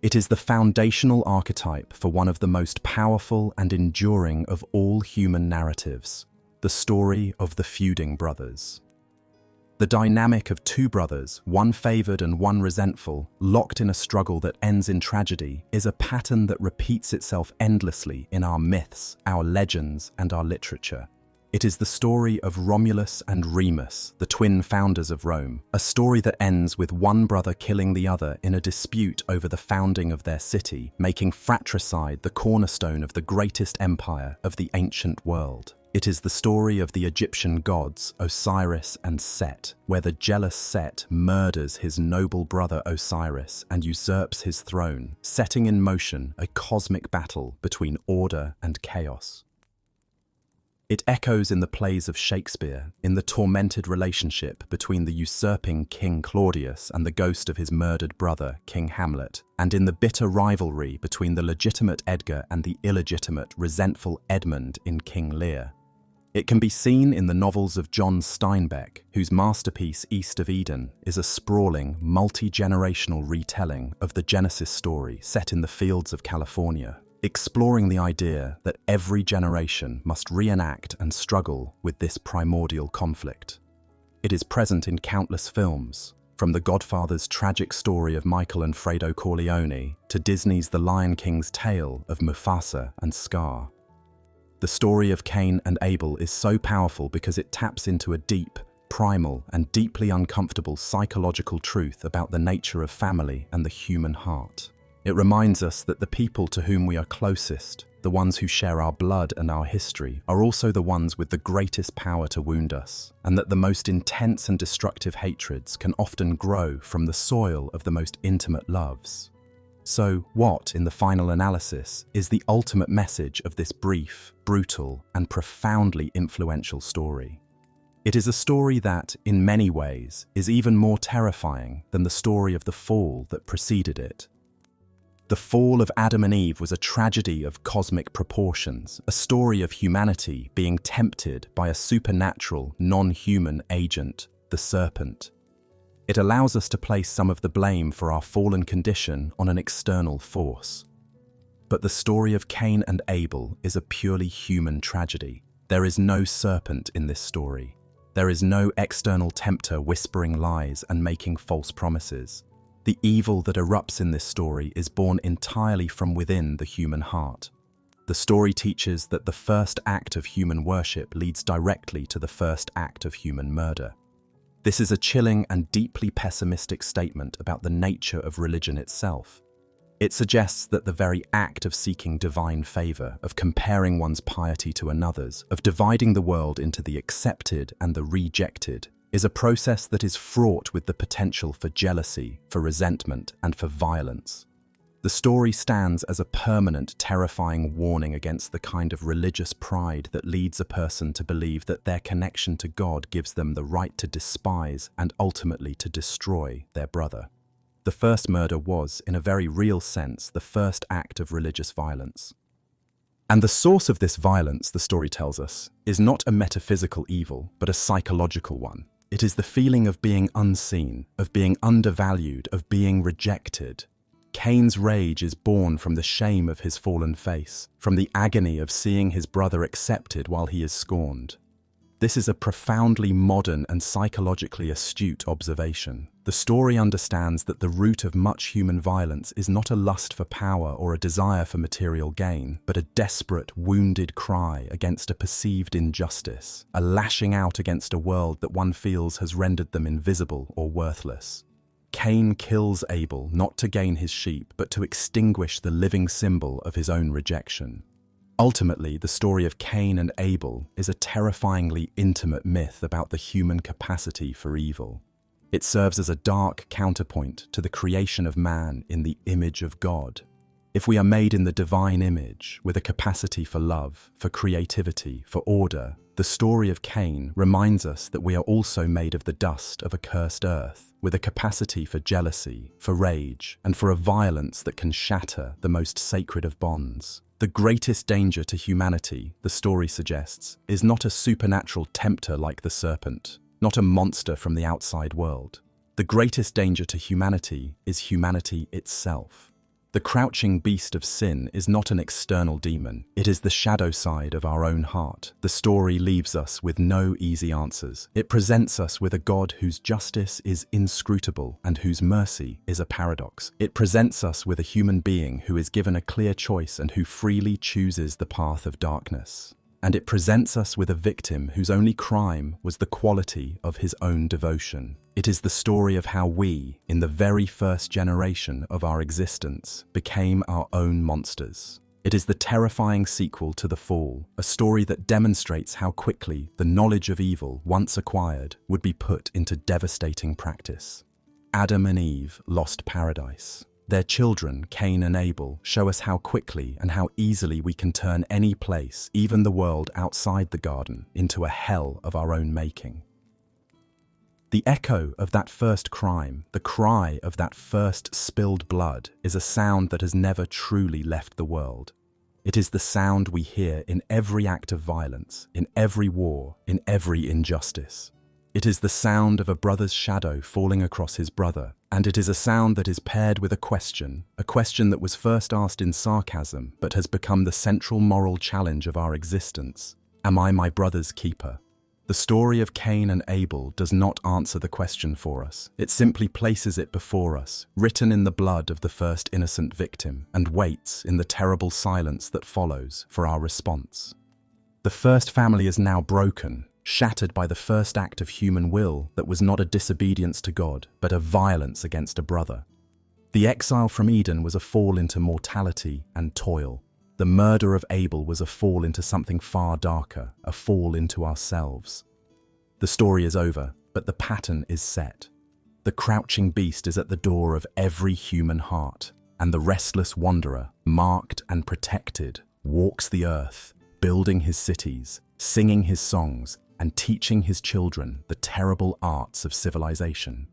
It is the foundational archetype for one of the most powerful and enduring of all human narratives, the story of the feuding brothers. The dynamic of two brothers, one favored and one resentful, locked in a struggle that ends in tragedy, is a pattern that repeats itself endlessly in our myths, our legends, and our literature. It is the story of Romulus and Remus, the twin founders of Rome, a story that ends with one brother killing the other in a dispute over the founding of their city, making fratricide the cornerstone of the greatest empire of the ancient world. It is the story of the Egyptian gods, Osiris and Set, where the jealous Set murders his noble brother Osiris and usurps his throne, setting in motion a cosmic battle between order and chaos. It echoes in the plays of Shakespeare, in the tormented relationship between the usurping King Claudius and the ghost of his murdered brother, King Hamlet, and in the bitter rivalry between the legitimate Edgar and the illegitimate, resentful Edmund in King Lear. It can be seen in the novels of John Steinbeck, whose masterpiece East of Eden is a sprawling, multi-generational retelling of the Genesis story set in the fields of California, exploring the idea that every generation must reenact and struggle with this primordial conflict. It is present in countless films, from The Godfather's tragic story of Michael and Fredo Corleone to Disney's The Lion King's tale of Mufasa and Scar. The story of Cain and Abel is so powerful because it taps into a deep, primal, and deeply uncomfortable psychological truth about the nature of family and the human heart. It reminds us that the people to whom we are closest, the ones who share our blood and our history, are also the ones with the greatest power to wound us, and that the most intense and destructive hatreds can often grow from the soil of the most intimate loves. So, what, in the final analysis, is the ultimate message of this brief, brutal, and profoundly influential story? It is a story that, in many ways, is even more terrifying than the story of the fall that preceded it. The fall of Adam and Eve was a tragedy of cosmic proportions, a story of humanity being tempted by a supernatural, non-human agent, the serpent. It allows us to place some of the blame for our fallen condition on an external force. But the story of Cain and Abel is a purely human tragedy. There is no serpent in this story. There is no external tempter whispering lies and making false promises. The evil that erupts in this story is born entirely from within the human heart. The story teaches that the first act of human worship leads directly to the first act of human murder. This is a chilling and deeply pessimistic statement about the nature of religion itself. It suggests that the very act of seeking divine favor, of comparing one's piety to another's, of dividing the world into the accepted and the rejected, is a process that is fraught with the potential for jealousy, for resentment, and for violence. The story stands as a permanent, terrifying warning against the kind of religious pride that leads a person to believe that their connection to God gives them the right to despise and ultimately to destroy their brother. The first murder was, in a very real sense, the first act of religious violence. And the source of this violence, the story tells us, is not a metaphysical evil, but a psychological one. It is the feeling of being unseen, of being undervalued, of being rejected. Cain's rage is born from the shame of his fallen face, from the agony of seeing his brother accepted while he is scorned. This is a profoundly modern and psychologically astute observation. The story understands that the root of much human violence is not a lust for power or a desire for material gain, but a desperate, wounded cry against a perceived injustice, a lashing out against a world that one feels has rendered them invisible or worthless. Cain kills Abel not to gain his sheep, but to extinguish the living symbol of his own rejection. Ultimately, the story of Cain and Abel is a terrifyingly intimate myth about the human capacity for evil. It serves as a dark counterpoint to the creation of man in the image of God. If we are made in the divine image, with a capacity for love, for creativity, for order, the story of Cain reminds us that we are also made of the dust of a cursed earth, with a capacity for jealousy, for rage, and for a violence that can shatter the most sacred of bonds. The greatest danger to humanity, the story suggests, is not a supernatural tempter like the serpent, not a monster from the outside world. The greatest danger to humanity is humanity itself. The crouching beast of sin is not an external demon. It is the shadow side of our own heart. The story leaves us with no easy answers. It presents us with a God whose justice is inscrutable and whose mercy is a paradox. It presents us with a human being who is given a clear choice and who freely chooses the path of darkness. And it presents us with a victim whose only crime was the quality of his own devotion. It is the story of how we, in the very first generation of our existence, became our own monsters. It is the terrifying sequel to The Fall, a story that demonstrates how quickly the knowledge of evil, once acquired, would be put into devastating practice. Adam and Eve lost paradise. Their children, Cain and Abel, show us how quickly and how easily we can turn any place, even the world outside the garden, into a hell of our own making. The echo of that first crime, the cry of that first spilled blood, is a sound that has never truly left the world. It is the sound we hear in every act of violence, in every war, in every injustice. It is the sound of a brother's shadow falling across his brother, and it is a sound that is paired with a question that was first asked in sarcasm but has become the central moral challenge of our existence. Am I my brother's keeper? The story of Cain and Abel does not answer the question for us. It simply places it before us, written in the blood of the first innocent victim, and waits in the terrible silence that follows for our response. The first family is now broken, shattered by the first act of human will that was not a disobedience to God, but a violence against a brother. The exile from Eden was a fall into mortality and toil. The murder of Abel was a fall into something far darker, a fall into ourselves. The story is over, but the pattern is set. The crouching beast is at the door of every human heart, and the restless wanderer, marked and protected, walks the earth, building his cities, singing his songs, and teaching his children the terrible arts of civilization.